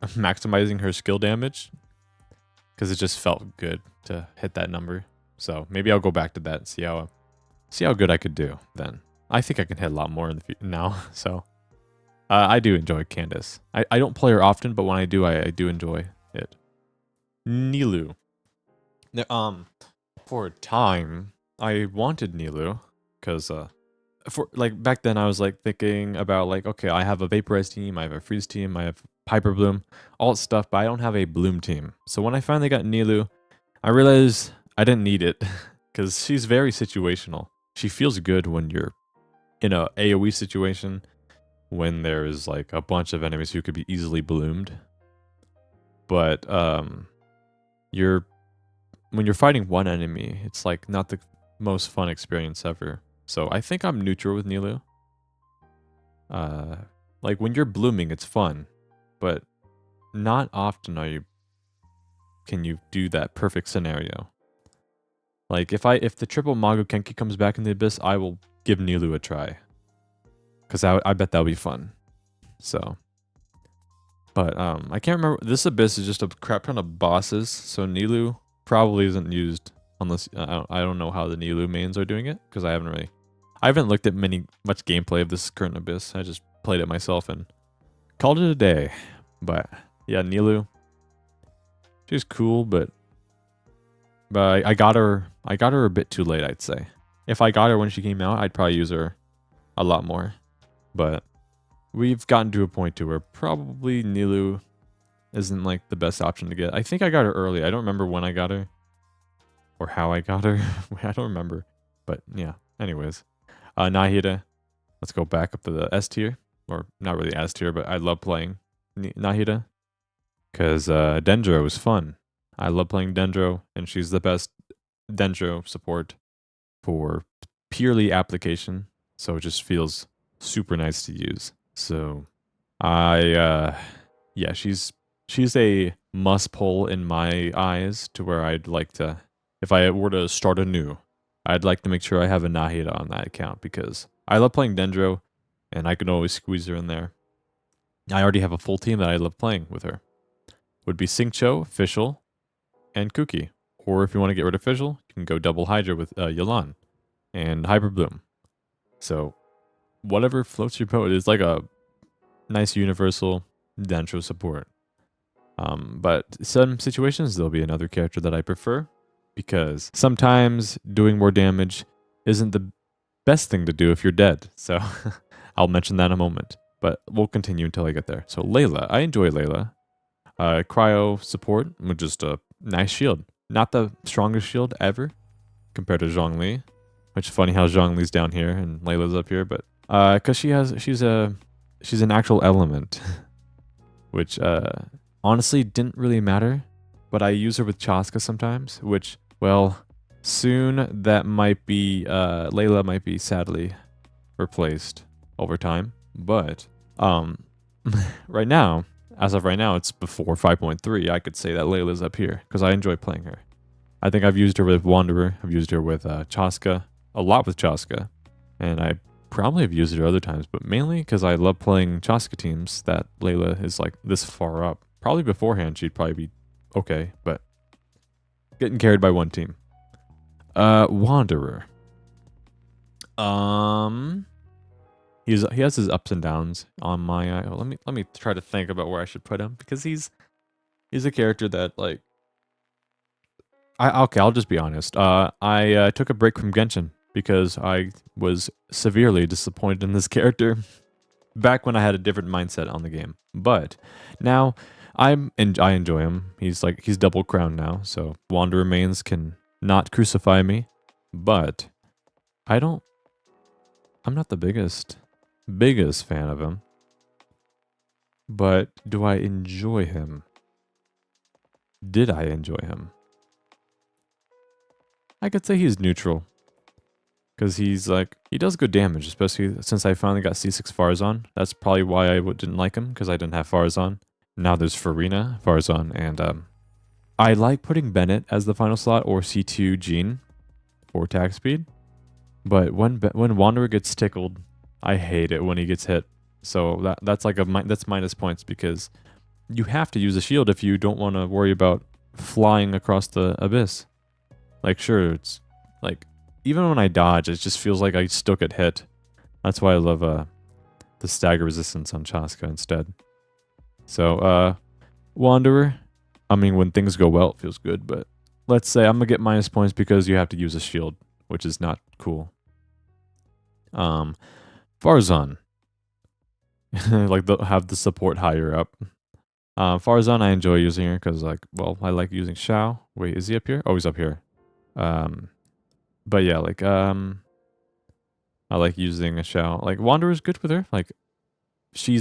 Speaker 1: maximizing her skill damage because it just felt good to hit that number. So maybe I'll go back to that and see how good I could do then. I think I can hit a lot more in the now. So I do enjoy Candace. I don't play her often, but when I do, I do enjoy it. Nilou. For a time, I wanted Nilou because for like back then I was like thinking about like, okay, I have a Vaporize team, I have a Freeze team, I have Hyper Bloom, all that stuff, but I don't have a Bloom team. So when I finally got Nilou, I realized I didn't need it because she's very situational. She feels good when you're in a AoE situation, when there's like a bunch of enemies who could be easily bloomed. But when you're fighting one enemy, it's like not the most fun experience ever. So I think I'm neutral with Nilou. Like when you're blooming, it's fun, but not often can you do that perfect scenario. Like if the triple Mago Kenki comes back in the Abyss, I will give Nilou a try. Because I bet that'll be fun. So. But I can't remember. This Abyss is just a crap ton of bosses, so Nilou probably isn't used unless I don't know how the Nilou mains are doing it because I haven't looked at much gameplay of this current Abyss. I just played it myself and called it a day. But yeah, Nilou, she's cool, but I got her a bit too late, I'd say. If I got her when she came out, I'd probably use her a lot more. But we've gotten to a point to where probably Nilou isn't like the best option to get. I think I got her early. I don't remember when I got her or how I got her. I don't remember. But yeah, anyways. Nahida. Let's go back up to the S tier. Or not really S tier, but I love playing Nahida. Because Dendro is fun. I love playing Dendro, and she's the best Dendro support for purely application. So it just feels super nice to use. So yeah, she's she's a must pull in my eyes to where I'd like to, if I were to start anew, I'd like to make sure I have a Nahida on that account because I love playing Dendro and I can always squeeze her in there. I already have a full team that I love playing with her. Would be Xingqiu, Fischl, and Kuki. Or if you want to get rid of Fischl, you can go double Hydra with Yelan and Hyper Bloom. So whatever floats your boat is like a nice universal Dendro support. But some situations there'll be another character that I prefer because sometimes doing more damage isn't the best thing to do if you're dead. So I'll mention that in a moment. But we'll continue until I get there. So Layla, I enjoy Layla. Cryo support with just a nice shield. Not the strongest shield ever compared to Zhongli. Which is funny how Zhongli's down here and Layla's up here, but because she's an actual element, which honestly didn't really matter. But I use her with Chaska sometimes, which, well, soon that might be Layla might be sadly replaced over time. But right now, as of right now, it's before 5.3. I could say that Layla's up here because I enjoy playing her. I think I've used her with Wanderer. I've used her with Chaska, a lot with Chaska, and I probably have used her other times, but mainly because I love playing Chaska teams that Layla is like this far up. Probably beforehand she'd probably be okay, but getting carried by one team. Wanderer. He has his ups and downs on my eye. Let me try to think about where I should put him because he's a character that like I'll just be honest. I took a break from Genshin because I was severely disappointed in this character back when I had a different mindset on the game. But now I enjoy him. He's double crowned now, so Wanderer mains can not crucify me. But I'm not the biggest fan of him. But do I enjoy him? Did I enjoy him? I could say he's neutral. Because he does good damage, especially since I finally got C6 Farzan. That's probably why I didn't like him, because I didn't have Farzan. Now there's Farina, Farzan, and I like putting Bennett as the final slot, or C2 Jean for attack speed. But when Wanderer gets tickled, I hate it when he gets hit. So that's minus points, because you have to use a shield if you don't want to worry about flying across the abyss. Like, sure, it's like, even when I dodge, it just feels like I still get hit. That's why I love the stagger resistance on Chaska instead. So, Wanderer, I mean, when things go well, it feels good, but let's say I'm going to get minus points because you have to use a shield, which is not cool. Farzan. Have the support higher up. Farzan, I enjoy using her because, I like using Xiao. Wait, is he up here? Oh, he's up here. But yeah, I like using a Xiao. Like, Wanderer's good with her. Like, she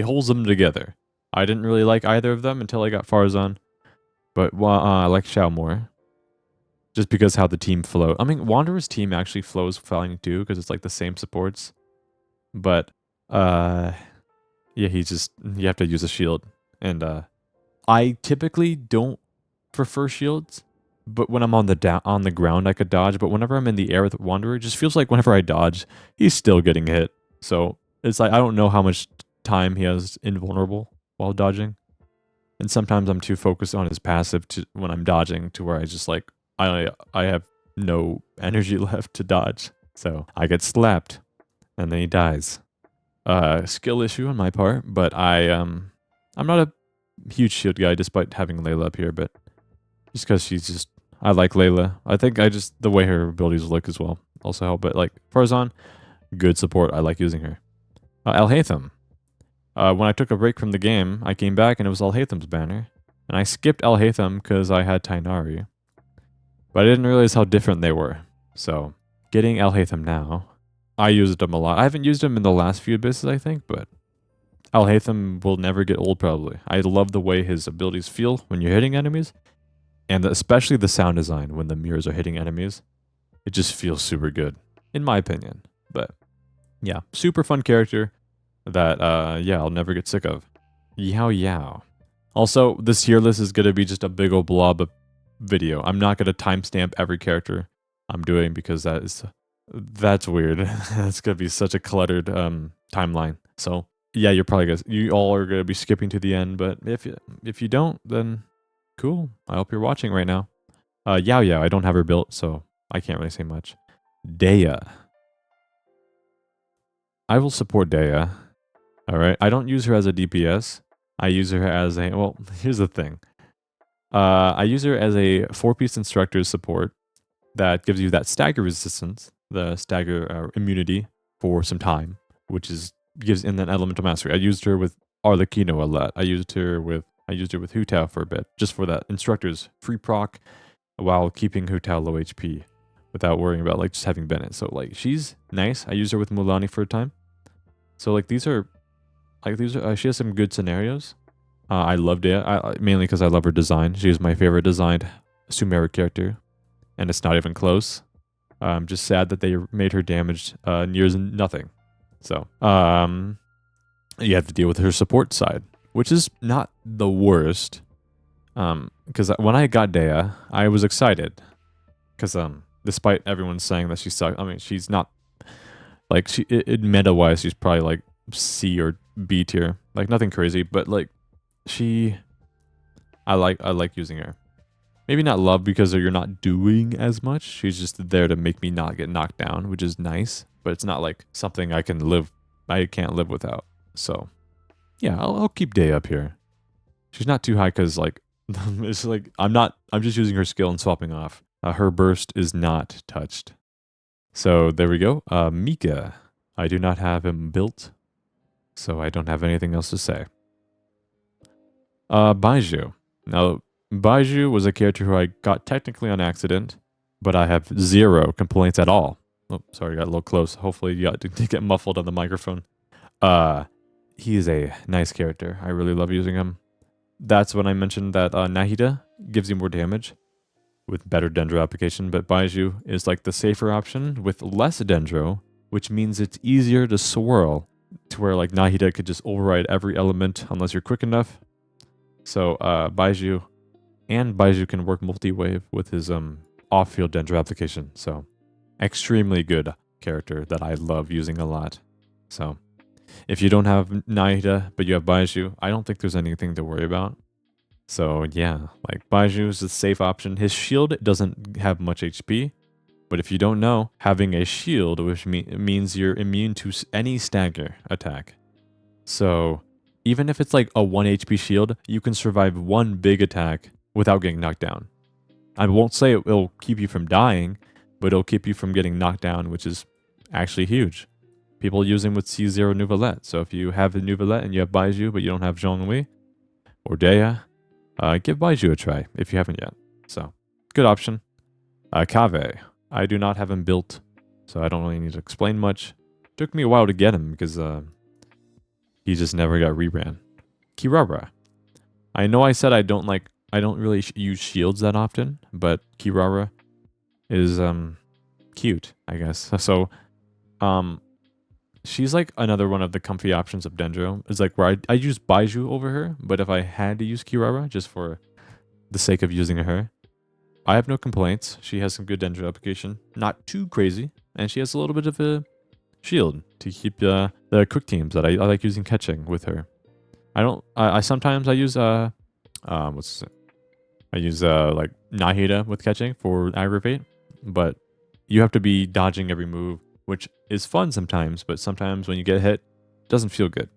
Speaker 1: holds them together. I didn't really like either of them until I got Farzan. But I like Xiao more. Just because how the team flow. I mean, Wanderer's team actually flows fine too, because it's like the same supports. But, yeah, you have to use a shield. And, I typically don't prefer shields. But when I'm on the ground, I could dodge. But whenever I'm in the air with Wanderer, it just feels like whenever I dodge, he's still getting hit. So it's like I don't know how much time he has invulnerable while dodging. And sometimes I'm too focused on his passive when I'm dodging to where I just I have no energy left to dodge. So I get slapped, and then he dies. Skill issue on my part, but I'm not a huge shield guy despite having Layla up here, but just because I like Layla. I think the way her abilities look as well also help. But Farzan, good support. I like using her. Alhaitham. When I took a break from the game, I came back and it was Alhaitham's banner. And I skipped Alhaitham because I had Tighnari. But I didn't realize how different they were. So, getting Alhaitham now, I used him a lot. I haven't used him in the last few abysses, I think, but Alhaitham will never get old probably. I love the way his abilities feel when you're hitting enemies. And especially the sound design when the mirrors are hitting enemies. It just feels super good, in my opinion. But, yeah, super fun character that, I'll never get sick of. Yao Yao. Also, this tier list is going to be just a big old blob of video. I'm not going to timestamp every character I'm doing because that's weird. That's going to be such a cluttered timeline. So yeah, you all are going to be skipping to the end, but if you don't, then cool. I hope you're watching right now. Yao Yao, I don't have her built, so I can't really say much. Dea. I will support Dea. Alright, I don't use her as a DPS. I use her as a, well, here's the thing. I use her as a 4-piece instructor support that gives you that stagger resistance, the stagger immunity for some time, which gives in that elemental mastery. I used her with Arlecchino a lot. I used her with Hu Tao for a bit, just for that instructor's free proc while keeping Hu Tao low HP without worrying about like just having Bennett. So like she's nice. I used her with Mulani for a time. So like these are she has some good scenarios. I loved it, mainly because I love her design. She was my favorite designed Sumeru character, and it's not even close. I'm just sad that they made her damaged near nothing. So, you have to deal with her support side, which is not the worst. Because when I got Dea, I was excited. Because despite everyone saying that she sucks, I mean, she's not like meta-wise, she's probably like C or B tier, like nothing crazy, but like I like using her. Maybe not love because you're not doing as much. She's just there to make me not get knocked down, which is nice, but it's not like something I can't live without. So yeah, I'll keep Day up here. She's not too high because like it's like I'm just using her skill and swapping off. Her burst is not touched. So there we go. Mika, I do not have him built, so I don't have anything else to say. Baiju. Now, Baiju was a character who I got technically on accident, but I have 0 complaints at all. Oh, sorry, got a little close. Hopefully you got to get muffled on the microphone. He is a nice character. I really love using him. That's when I mentioned that Nahida gives you more damage with better Dendro application, but Baiju is like the safer option with less Dendro, which means it's easier to swirl to where like Nahida could just override every element unless you're quick enough. So Baiju can work multi-wave with his off-field Dendro application. So extremely good character that I love using a lot. So if you don't have Nahida but you have Baiju, I don't think there's anything to worry about. So yeah, like Baiju is a safe option. His shield doesn't have much HP, but if you don't know, having a shield, which means you're immune to any stagger attack. So even if it's like a 1 HP shield, you can survive one big attack without getting knocked down. I won't say it'll keep you from dying, but it'll keep you from getting knocked down, which is actually huge. People use him with C0 Nouvelette. So if you have the Nouvelette and you have Baiju, but you don't have Zhongli or Dea, give Baiju a try if you haven't yet. So, good option. Kave. I do not have him built, so I don't really need to explain much. Took me a while to get him because he just never got reran. Kirara. I know I said I don't really use shields that often, but Kirara is cute, I guess. So, she's like another one of the comfy options of Dendro. It's like where I use Baiju over her, but if I had to use Kirara just for the sake of using her, I have no complaints. She has some good Dendro application, not too crazy, and she has a little bit of a shield to keep the quick teams that I like using catching with her. I sometimes use like Nahida with catching for aggravate, but you have to be dodging every move, which is fun sometimes, but sometimes when you get hit, it doesn't feel good.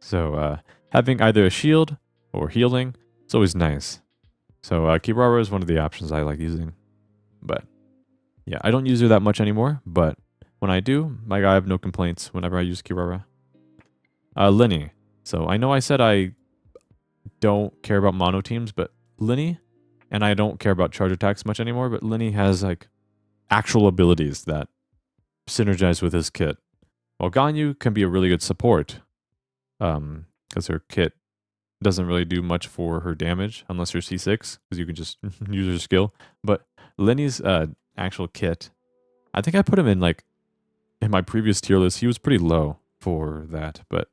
Speaker 1: So having either a shield or healing, it's always nice. So Kirara is one of the options I like using. But yeah, I don't use her that much anymore, but when I do, like I have no complaints whenever I use Kirara. Linny. So I know I said I don't care about mono teams, but Linny, and I don't care about charge attacks much anymore, but Linny has like actual abilities that synergize with his kit. While Ganyu can be a really good support, because her kit doesn't really do much for her damage unless you're C6, because you can just use her skill. But Lenny's actual kit, I think I put him in my previous tier list. He was pretty low for that, but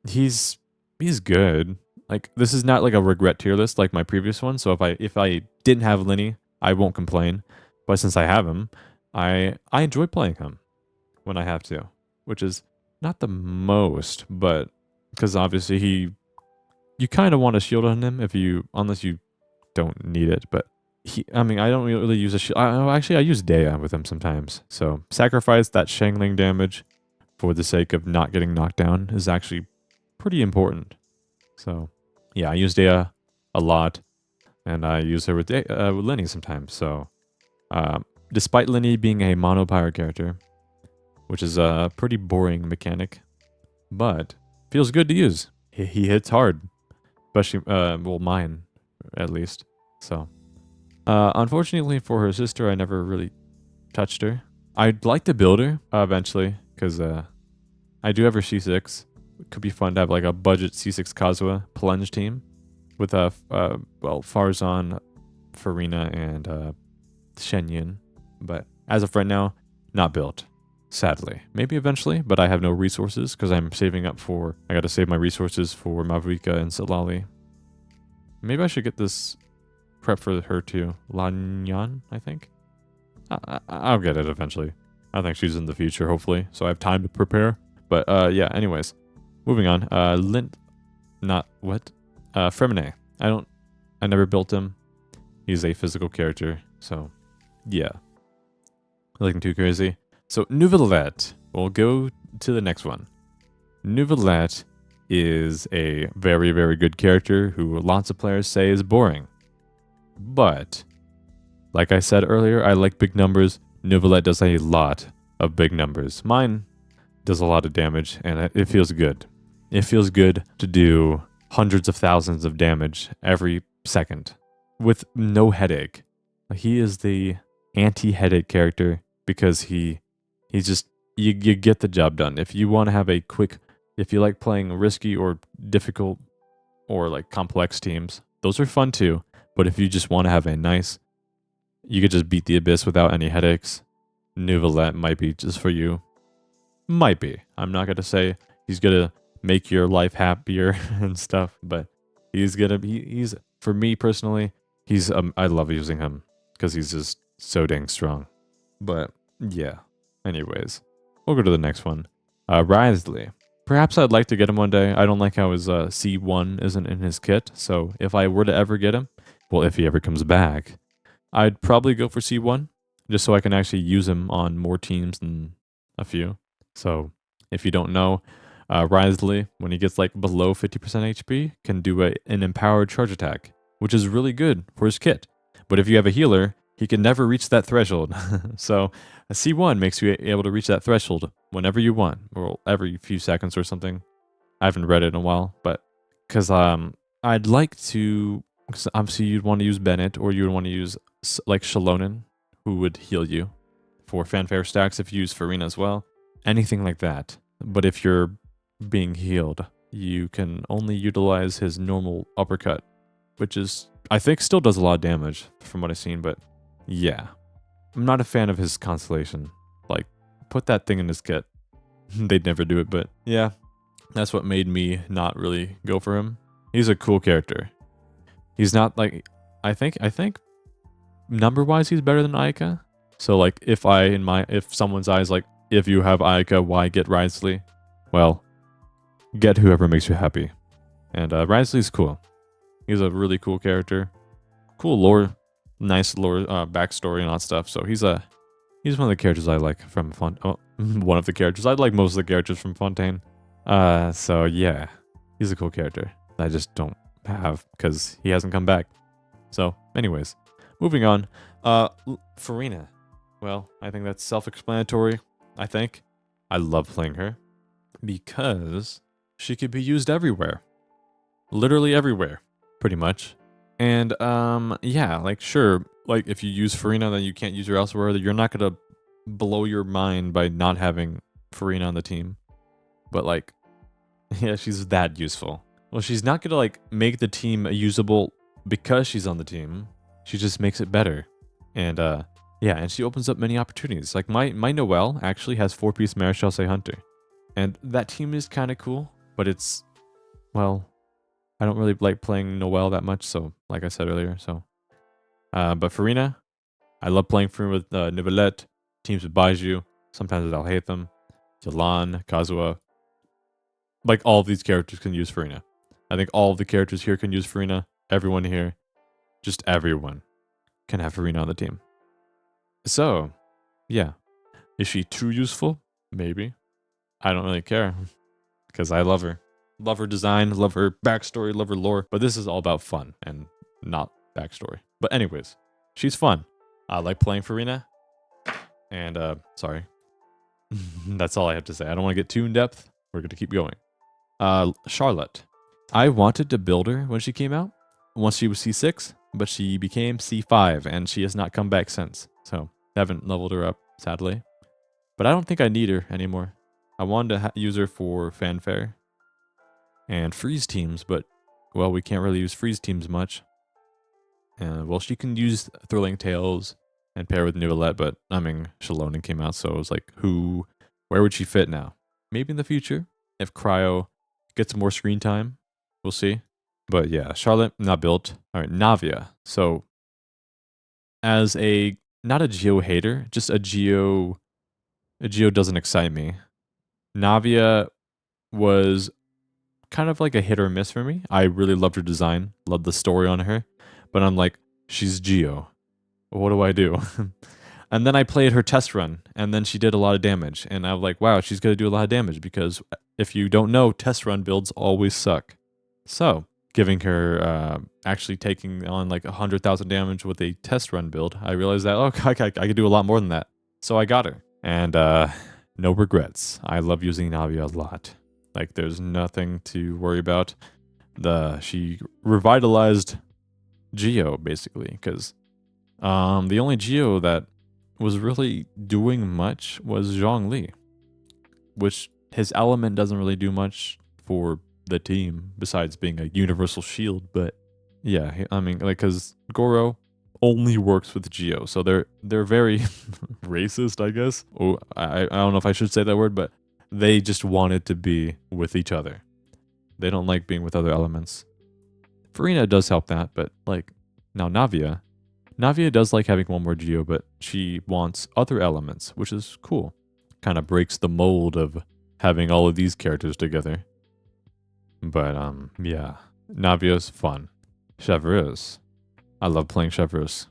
Speaker 1: he's He's good. Like, this is not like a regret tier list like my previous one. So if I didn't have Lenny, I won't complain. But since I have him, I enjoy playing him when I have to, which is not the most, but because obviously you kind of want a shield on him unless you don't need it. But I mean, I don't really use a shield. Actually, I use Dea with him sometimes. So sacrifice that Shangling damage for the sake of not getting knocked down is actually pretty important. So yeah, I use Dea a lot, and I use her with Lenny sometimes. So despite Lenny being a mono pyro character, which is a pretty boring mechanic, but feels good to use. He hits hard, especially well, mine at least. So unfortunately for her sister, I never really touched her. I'd like to build her eventually, because I do have her C6. It could be fun to have like a budget C6 Kazuha plunge team with well, Farzan, Farina, and Shenyin. But as of right now, not built. Sadly. Maybe eventually, but I have no resources because I'm saving up for... I gotta save my resources for Mavrika and Salali. Maybe I should get this prep for her too. Lanyan, I think? I'll get it eventually. I think she's in the future, hopefully, so I have time to prepare. But yeah, anyways. Moving on. Fremine. I never built him. He's a physical character, so yeah. Nothing too crazy. So, Neuvillette. We'll go to the next one. Neuvillette is a very, very good character who lots of players say is boring. But, like I said earlier, I like big numbers. Neuvillette does a lot of big numbers. Mine does a lot of damage, and it feels good. It feels good to do hundreds of thousands of damage every second with no headache. He is the anti-headache character because he's just, you get the job done. If you want to have a quick, if you like playing risky or difficult or like complex teams, those are fun too. But if you just want to have a nice, you could just beat the abyss without any headaches, Neuvillette might be just for you. Might be. I'm not going to say he's going to make your life happier and stuff, but he's for me personally, I love using him because he's just so dang strong. But yeah, anyways, we'll go to the next one. Wriothesley. Perhaps I'd like to get him one day. I don't like how his C1 isn't in his kit, so if I were to ever get him, well, if he ever comes back, I'd probably go for C1, just so I can actually use him on more teams than a few. So, if you don't know, Wriothesley, when he gets like below 50% HP, can do an empowered charge attack, which is really good for his kit. But if you have a healer, he can never reach that threshold. So, a C1 makes you able to reach that threshold whenever you want, or every few seconds or something. I haven't read it in a while, but because I'd like to, because obviously you'd want to use Bennett, or you'd want to use like Shalonen, who would heal you for fanfare stacks if you use Farina as well. Anything like that. But if you're being healed, you can only utilize his normal uppercut, which is, I think, still does a lot of damage from what I've seen, but yeah. I'm not a fan of his constellation. Like, put that thing in his kit. They'd never do it, but yeah. That's what made me not really go for him. He's a cool character. He's not like, I think number-wise he's better than Ayaka. So like, if someone's eyes like, if you have Ayaka, why get Wriothesley? Well, get whoever makes you happy. And Wriothesley's cool. He's a really cool character. Cool lore, nice lore, backstory and all that stuff. So he's one of the characters I like from one of the characters. I like most of the characters from Fontaine. So yeah, he's a cool character. I just don't have because he hasn't come back. So anyways, moving on. Farina. Well, I think that's self-explanatory. I think I love playing her because she could be used everywhere. Literally everywhere, pretty much. And yeah, like sure, like if you use Farina, then you can't use her elsewhere. You're not gonna blow your mind by not having Farina on the team. But like, yeah, she's that useful. Well, she's not gonna like make the team usable because she's on the team. She just makes it better. And yeah, and she opens up many opportunities. Like my Noelle actually has 4-piece Maréchal Hunter. And that team is kind of cool, but it's, well, I don't really like playing Noelle that much, so like I said earlier, so. But Farina, I love playing Farina with Nivelette, teams with Baiju. Sometimes I'll hate them. Jalan, Kazuha. Like all of these characters can use Farina. I think all of the characters here can use Farina. Everyone here, just everyone, can have Farina on the team. So, yeah. Is she too useful? Maybe. I don't really care. Because I love her. Love her design, love her backstory, love her lore. But this is all about fun and not backstory. But anyways, she's fun. I like playing Farina. And, sorry. That's all I have to say. I don't want to get too in depth. We're going to keep going. Charlotte. I wanted to build her when she came out. Once she was C6, but she became C5, and she has not come back since. So, haven't leveled her up, sadly. But I don't think I need her anymore. I wanted to use her for fanfare and freeze teams, but, well, we can't really use freeze teams much. Well, she can use Thrilling Tales and pair with Nivelette, but, I mean, Shalonen came out, so it was like, where would she fit now? Maybe in the future, if Cryo gets more screen time, we'll see. But yeah, Charlotte, not built. All right, Navia. So, as not a Geo hater, just a Geo doesn't excite me. Navia was kind of like a hit or miss for me. I really loved her design, loved the story on her, but I'm like, she's Geo. What do I do? And then I played her test run, and then she did a lot of damage, and I was like, wow, she's going to do a lot of damage, because if you don't know, test run builds always suck. So, giving her, actually taking on like 100,000 damage with a test run build, I realized that, oh, I could do a lot more than that. So I got her. And, no regrets. I love using Navia a lot. Like, there's nothing to worry about. She revitalized Geo, basically, because the only Geo that was really doing much was Zhongli, which his element doesn't really do much for the team besides being a universal shield. But yeah, I mean, like, because Goro only works with Geo, so they're very racist, I guess. Oh, I don't know if I should say that word, but they just wanted to be with each other. They don't like being with other elements. Farina does help that, but like now Navia does like having one more Geo, but she wants other elements, which is cool. Kind of breaks the mold of having all of these characters together. But yeah, Navia's fun. Chevreuse. I love playing Chevreuse.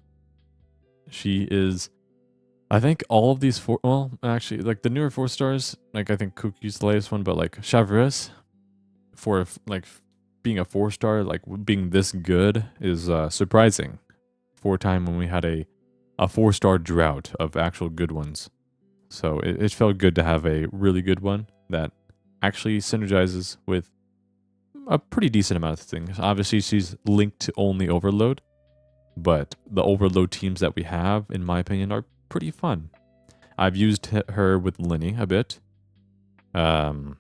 Speaker 1: She is, I think all of these well, actually, like the newer 4 stars, like I think Kuki's the latest one, but like Chevreuse, for like being a 4-star, like being this good is surprising. For a time when we had a 4-star drought of actual good ones. So it felt good to have a really good one that actually synergizes with a pretty decent amount of things. Obviously, she's linked to only Overload, but the Overload teams that we have, in my opinion, are pretty fun. I've used her with Linny a bit. And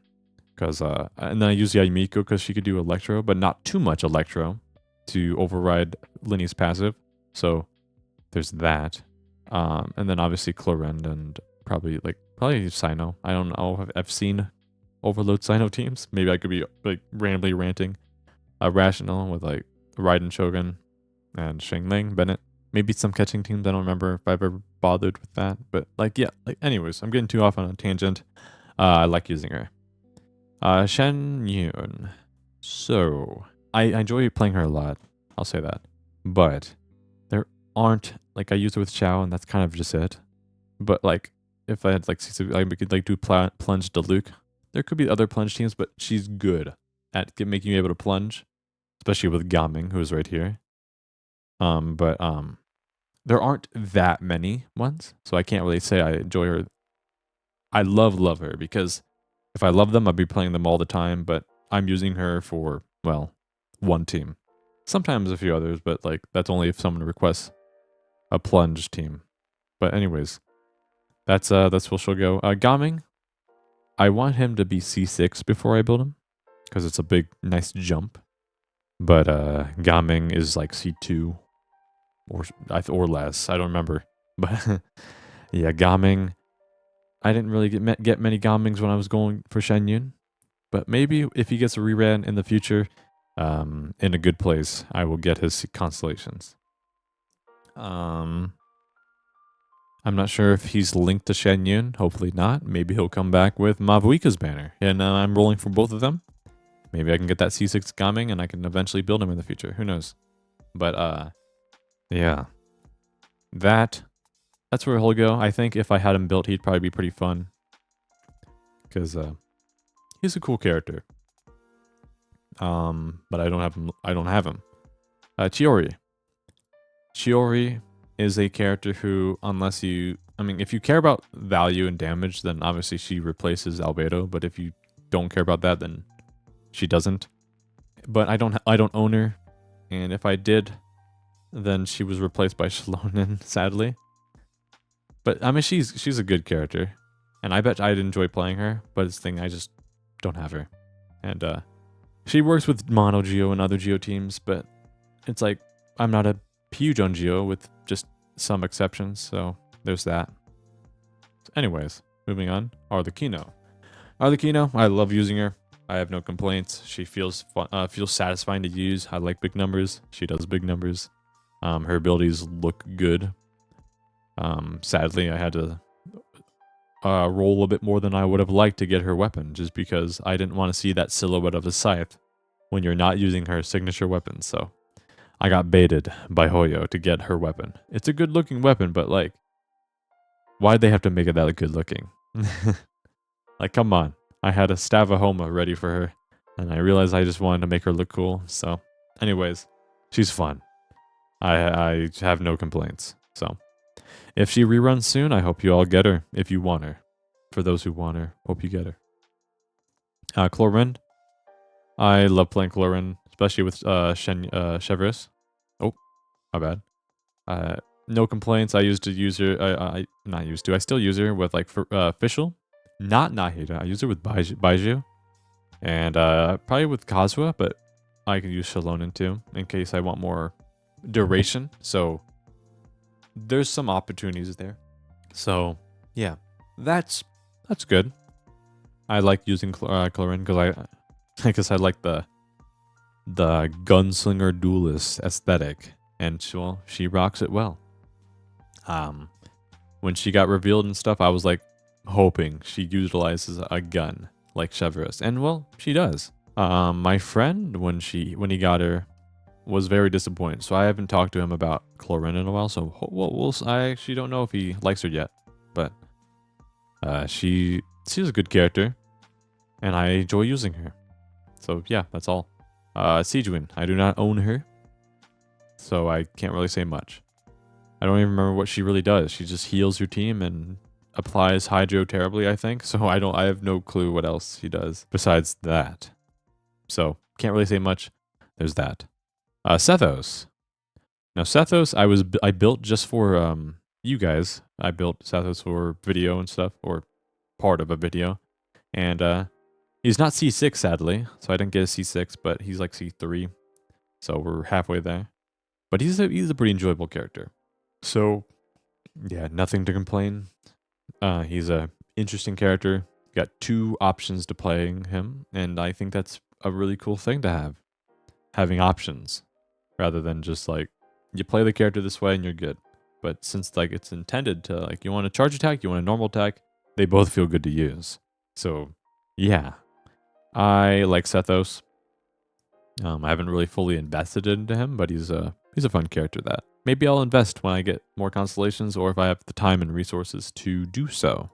Speaker 1: then I used Yamiko because she could do Electro, but not too much Electro to override Linny's passive. So there's that. And then obviously Clorend and probably Sino. I don't know if I've seen Overload Sino teams. Maybe I could be like randomly ranting. Rational with like Raiden Shogun and Shengling Bennett. Maybe some catching teams. I don't remember if I've ever bothered with that. But like, yeah, like anyways, I'm getting too off on a tangent. I like using her. Shen Yun. So I enjoy playing her a lot. I'll say that. But there aren't, like, I used her with Xiao and that's kind of just it. But like, if I had like, we could like do plunge to Luke. There could be other plunge teams, but she's good at making you able to plunge, especially with Gaming, who's right here. But there aren't that many ones, so I can't really say I enjoy her. I love her, because if I love them, I'd be playing them all the time, but I'm using her for, well, one team. Sometimes a few others, but like that's only if someone requests a plunge team. But anyways, that's where she'll go. Gaming, I want him to be C6 before I build him, because it's a big, nice jump. But Gaming is like C2 or less. I don't remember. But yeah, Gaming. I didn't really get many Gamings when I was going for Shen Yun. But maybe if he gets a reran in the future, in a good place, I will get his constellations. I'm not sure if he's linked to Shen Yun. Hopefully not. Maybe he'll come back with Mavuika's banner. And I'm rolling for both of them. Maybe I can get that C6 coming and I can eventually build him in the future. Who knows? But, yeah. That's where he'll go. I think if I had him built, he'd probably be pretty fun. Because, he's a cool character. But I don't have him. Chiori. Chiori is a character who, unless you... I mean, if you care about value and damage, then obviously she replaces Albedo. But if you don't care about that, then she doesn't. But I don't own her. And if I did, then she was replaced by Shalonen, sadly. But, I mean, she's a good character. And I bet I'd enjoy playing her. But it's the thing, I just don't have her. And, she works with Mono Geo and other Geo teams, but it's like, I'm not a huge on Geo with just some exceptions, so there's that. Anyways, moving on. Arlecchino. Arlecchino, I love using her. I have no complaints. She feels fun, feels satisfying to use. I like big numbers. She does big numbers. Her abilities look good. Sadly, I had to roll a bit more than I would have liked to get her weapon, just because I didn't want to see that silhouette of a scythe when you're not using her signature weapon. So I got baited by Hoyo to get her weapon. It's a good looking weapon, but like, why'd they have to make it that good looking? Like, come on. I had a Stavahoma ready for her, and I realized I just wanted to make her look cool. So anyways, she's fun. I have no complaints. So if she reruns soon, I hope you all get her if you want her. For those who want her, hope you get her. Chlorine. I love playing Chlorine, especially with Chevreuse. Oh, my bad. No complaints. I used to use her. I still use her with like Fischl. Not Nahida. I use her with Baiju. And probably with Kazuha, but I can use Shalonen too in case I want more duration. So there's some opportunities there. So yeah, that's good. I like using Chlorine because I like the gunslinger duelist aesthetic, and she rocks it well. When she got revealed and stuff, I was like hoping she utilizes a gun like Chevreuse, and well, she does. My friend when he got her was very disappointed, so I haven't talked to him about Chlorine in a while. So I actually don't know if he likes her yet, but she's a good character, and I enjoy using her. So yeah, that's all. Sijuin, I do not own her, so I can't really say much. I don't even remember what she really does. She just heals her team and applies Hydro terribly, I think. So I have no clue what else she does besides that. So can't really say much. There's that. Sethos. Now Sethos, I built just for you guys. I built Sethos for video and stuff, or part of a video, and he's not C6 sadly, so I didn't get a C6, but he's like C3, so we're halfway there. But he's a pretty enjoyable character. So yeah, nothing to complain. He's a interesting character. Got 2 options to playing him, and I think that's a really cool thing to have. Having options, rather than just like, you play the character this way and you're good. But since like it's intended to, like, you want a charge attack, you want a normal attack, they both feel good to use. So yeah, I like Sethos. I haven't really fully invested into him, but he's a fun character that maybe I'll invest when I get more constellations, or if I have the time and resources to do so.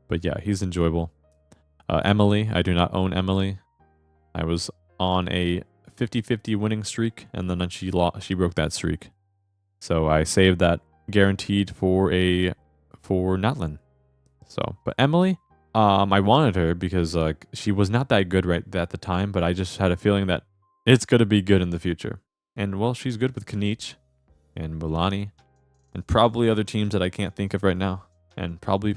Speaker 1: But yeah, he's enjoyable. Emily, I do not own Emily. I was on a 50-50 winning streak, and then she broke that streak. So I saved that guaranteed for Natlin. So, but Emily, I wanted her because she was not that good right at the time, but I just had a feeling that it's gonna be good in the future. And well, she's good with Kanich and Mulani and probably other teams that I can't think of right now, and probably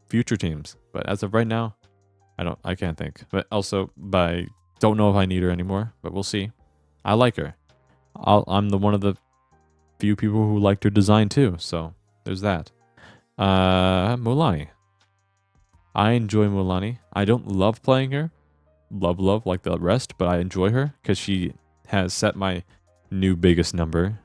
Speaker 1: future teams. But as of right now, I can't think. But also, don't know if I need her anymore, but we'll see. I like her. I'm one of the few people who liked her design too, so there's that. Mulani. I enjoy Mulani. I don't love playing her, love like the rest, but I enjoy her because she has set my new biggest number,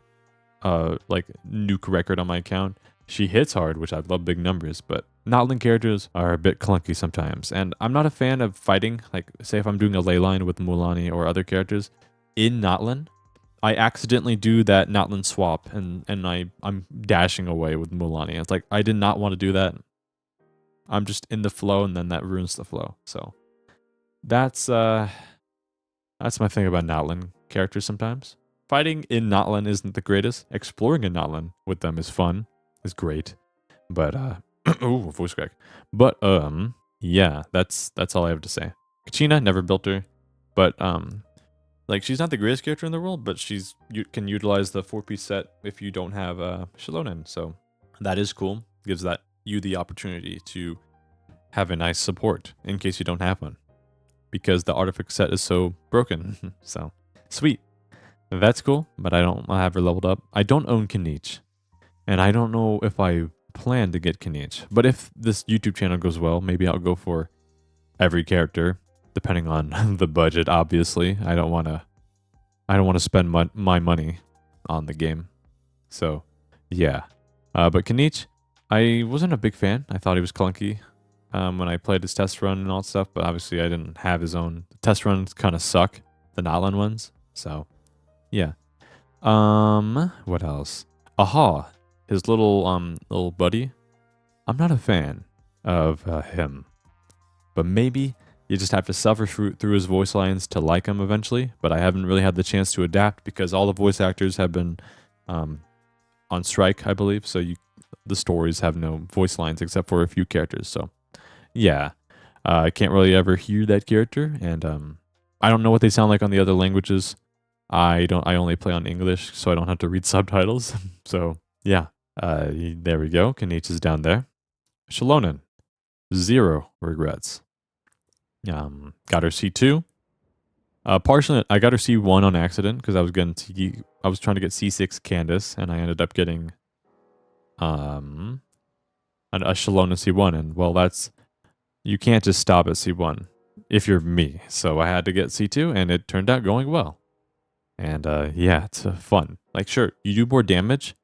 Speaker 1: like nuke record on my account. She hits hard, which I love big numbers, but Notland characters are a bit clunky sometimes, and I'm not a fan of fighting. Like, say if I'm doing a ley line with Mulanni or other characters in Notland, I accidentally do that Notland swap, and I'm dashing away with Mulanni. It's like I did not want to do that. I'm just in the flow, and then that ruins the flow. So that's my thing about Notland characters sometimes. Fighting in Notland isn't the greatest. Exploring in Notland with them is fun, is great. But ooh, voice crack. But yeah, that's all I have to say. Kachina, never built her, but like she's not the greatest character in the world, but you can utilize the 4-piece set if you don't have Shalonen. So that is cool. Gives you the opportunity to have a nice support in case you don't have one, because the artifact set is so broken. So sweet. That's cool, but I don't have her leveled up. I don't own Kinich, and I don't know if I plan to get Kinich. But if this YouTube channel goes well, maybe I'll go for every character, depending on the budget. Obviously, I don't want to spend my money on the game. So, yeah. But Kinich, I wasn't a big fan. I thought he was clunky when I played his test run and all that stuff. But obviously, I didn't have his own. The test runs kind of suck, the Notland ones. So. Yeah. What else? Aha, his little buddy. I'm not a fan of him, but maybe you just have to suffer through his voice lines to like him eventually. But I haven't really had the chance to adapt because all the voice actors have been on strike, I believe. So the stories have no voice lines except for a few characters. So yeah, I can't really ever hear that character, and I don't know what they sound like on the other languages. I only play on English, so I don't have to read subtitles. So yeah, there we go. Kinich is down there. Shalonen, 0 regrets. Got her C2. Partially, I got her C1 on accident because I was trying to get C6 Candace, and I ended up getting a Shalonen C1, and well, you can't just stop at C1 if you're me. So I had to get C2, and it turned out going well. And yeah, it's fun. Like, sure, you do more damage,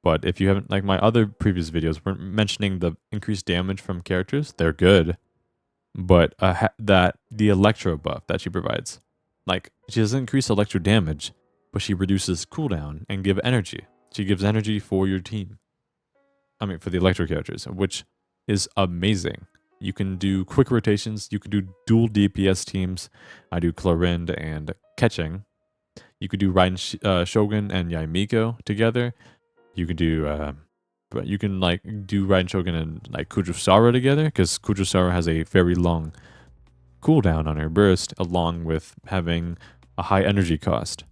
Speaker 1: but if you haven't, like my other previous videos, we're mentioning the increased damage from characters. They're good, but the electro buff that she provides, like she doesn't increase electro damage, but she reduces cooldown and give energy. She gives energy for your team. I mean, for the electro characters, which is amazing. You can do quick rotations. You can do dual DPS teams. I do Clorind and Ketching. You could do Raiden Shogun and Yaimiko together. You can do, but you can like do Raiden Shogun and like Kujusara together, because Kujusara has a very long cooldown on her burst, along with having a high energy cost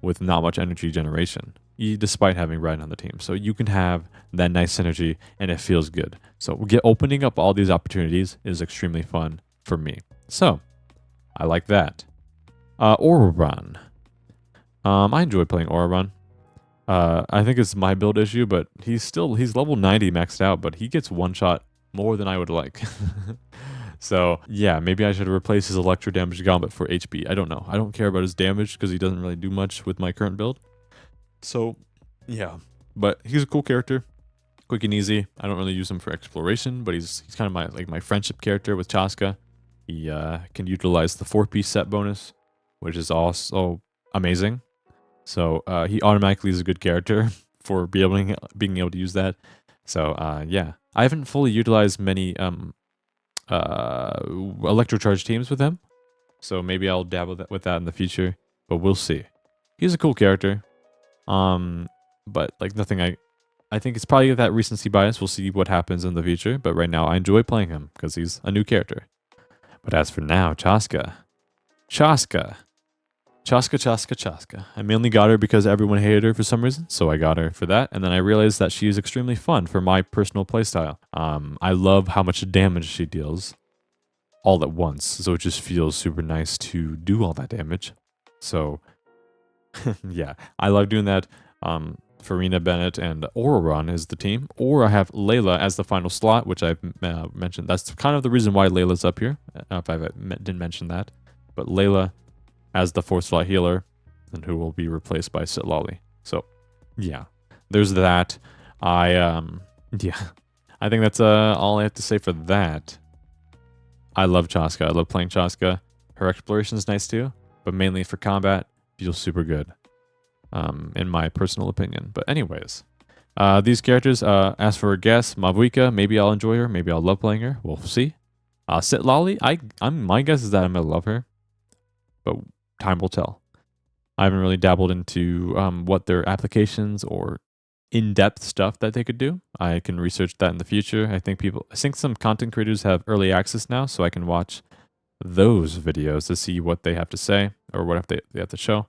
Speaker 1: with not much energy generation, despite having Raiden on the team. So you can have that nice synergy, and it feels good. So opening up all these opportunities is extremely fun for me. So I like that. Oroban. I enjoy playing Oroban. I think it's my build issue, but he's level 90 maxed out, but he gets one shot more than I would like. So yeah, maybe I should replace his electro damage gauntlet for HP. I don't know. I don't care about his damage because he doesn't really do much with my current build. So yeah, but he's a cool character, quick and easy. I don't really use him for exploration, but he's kind of my friendship character with Chaska. He can utilize the 4-piece set bonus, which is also amazing. So he automatically is a good character for being able to use that. So yeah, I haven't fully utilized many electrocharge teams with him, so maybe I'll dabble with that in the future. But we'll see. He's a cool character, but like nothing. I think it's probably that recency bias. We'll see what happens in the future. But right now, I enjoy playing him because he's a new character. But as for now, Chaska. I mainly got her because everyone hated her for some reason, so I got her for that. And then I realized that she is extremely fun for my personal playstyle. I love how much damage she deals all at once, so it just feels super nice to do all that damage. So yeah, I love doing that. Farina Bennett and Oroban is the team, or I have Layla as the final slot, which I've mentioned. That's kind of the reason why Layla's up here, if I didn't mention that. but Layla as the Force Flight healer, and who will be replaced by Sitlali. So, yeah, there's that. Yeah, I think that's all I have to say for that. I love Chaska. I love playing Chaska. Her exploration is nice too, but mainly for combat, feels super good, in my personal opinion. But anyways, these characters, as for a guess, Mavuika, maybe I'll enjoy her, maybe I'll love playing her. We'll see. Sitlali, my guess is that I'm gonna love her, but time will tell. I haven't really dabbled into what their applications or in-depth stuff that they could do. I can research that in the future. I think some content creators have early access now, so I can watch those videos to see what they have to say or what if they have to show.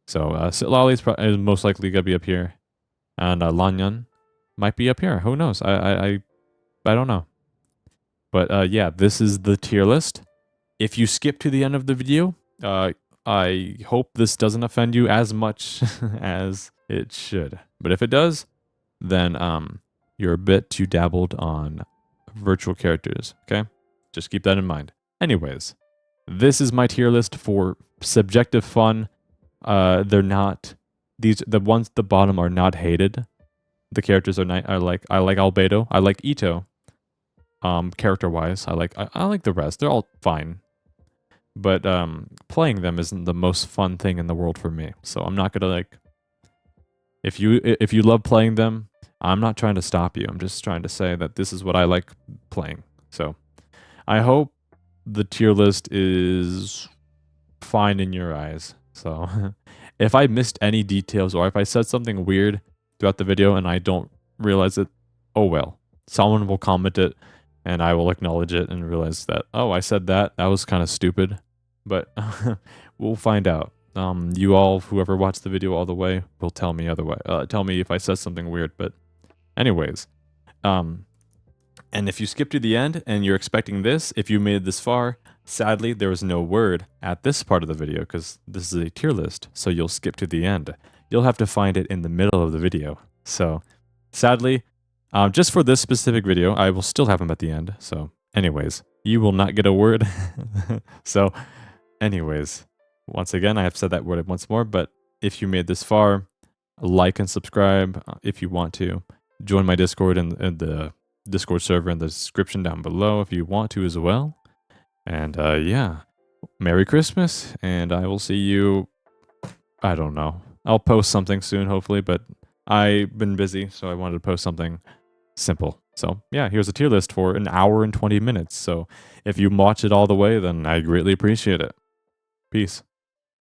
Speaker 1: So Sitlali is most likely gonna be up here, and Lanyan might be up here. Who knows? I don't know. But yeah, this is the tier list. If you skip to the end of the video, I hope this doesn't offend you as much as it should. But if it does, then you're a bit too dabbled on virtual characters, okay? Just keep that in mind. Anyways, this is my tier list for subjective fun. They're not the ones at the bottom are not hated. The characters are nice. I like Albedo. I like Ito. Character-wise, I like the rest. They're all fine. But playing them isn't the most fun thing in the world for me. So I'm not gonna if you love playing them, I'm not trying to stop you. I'm just trying to say that this is what I like playing. So I hope the tier list is fine in your eyes. So if I missed any details or if I said something weird throughout the video and I don't realize it, oh well. Someone will comment it and I will acknowledge it and realize that, oh, I said that. That was kind of stupid. But we'll find out. You all, whoever watched the video all the way, will tell me otherwise. Tell me if I said something weird. But anyways, and if you skip to the end and you're expecting this, if you made it this far, sadly, there was no word at this part of the video because this is a tier list. So you'll skip to the end. You'll have to find it in the middle of the video. So sadly, just for this specific video, I will still have them at the end. So anyways, you will not get a word. So anyways, once again, I have said that word once more, but if you made this far, like and subscribe if you want to. Join my Discord and the Discord server in the description down below if you want to as well. And yeah, Merry Christmas, and I will see you, I don't know. I'll post something soon, hopefully, but I've been busy, so I wanted to post something simple. So yeah, here's a tier list for an hour and 20 minutes. So if you watch it all the way, then I greatly appreciate it. Peace.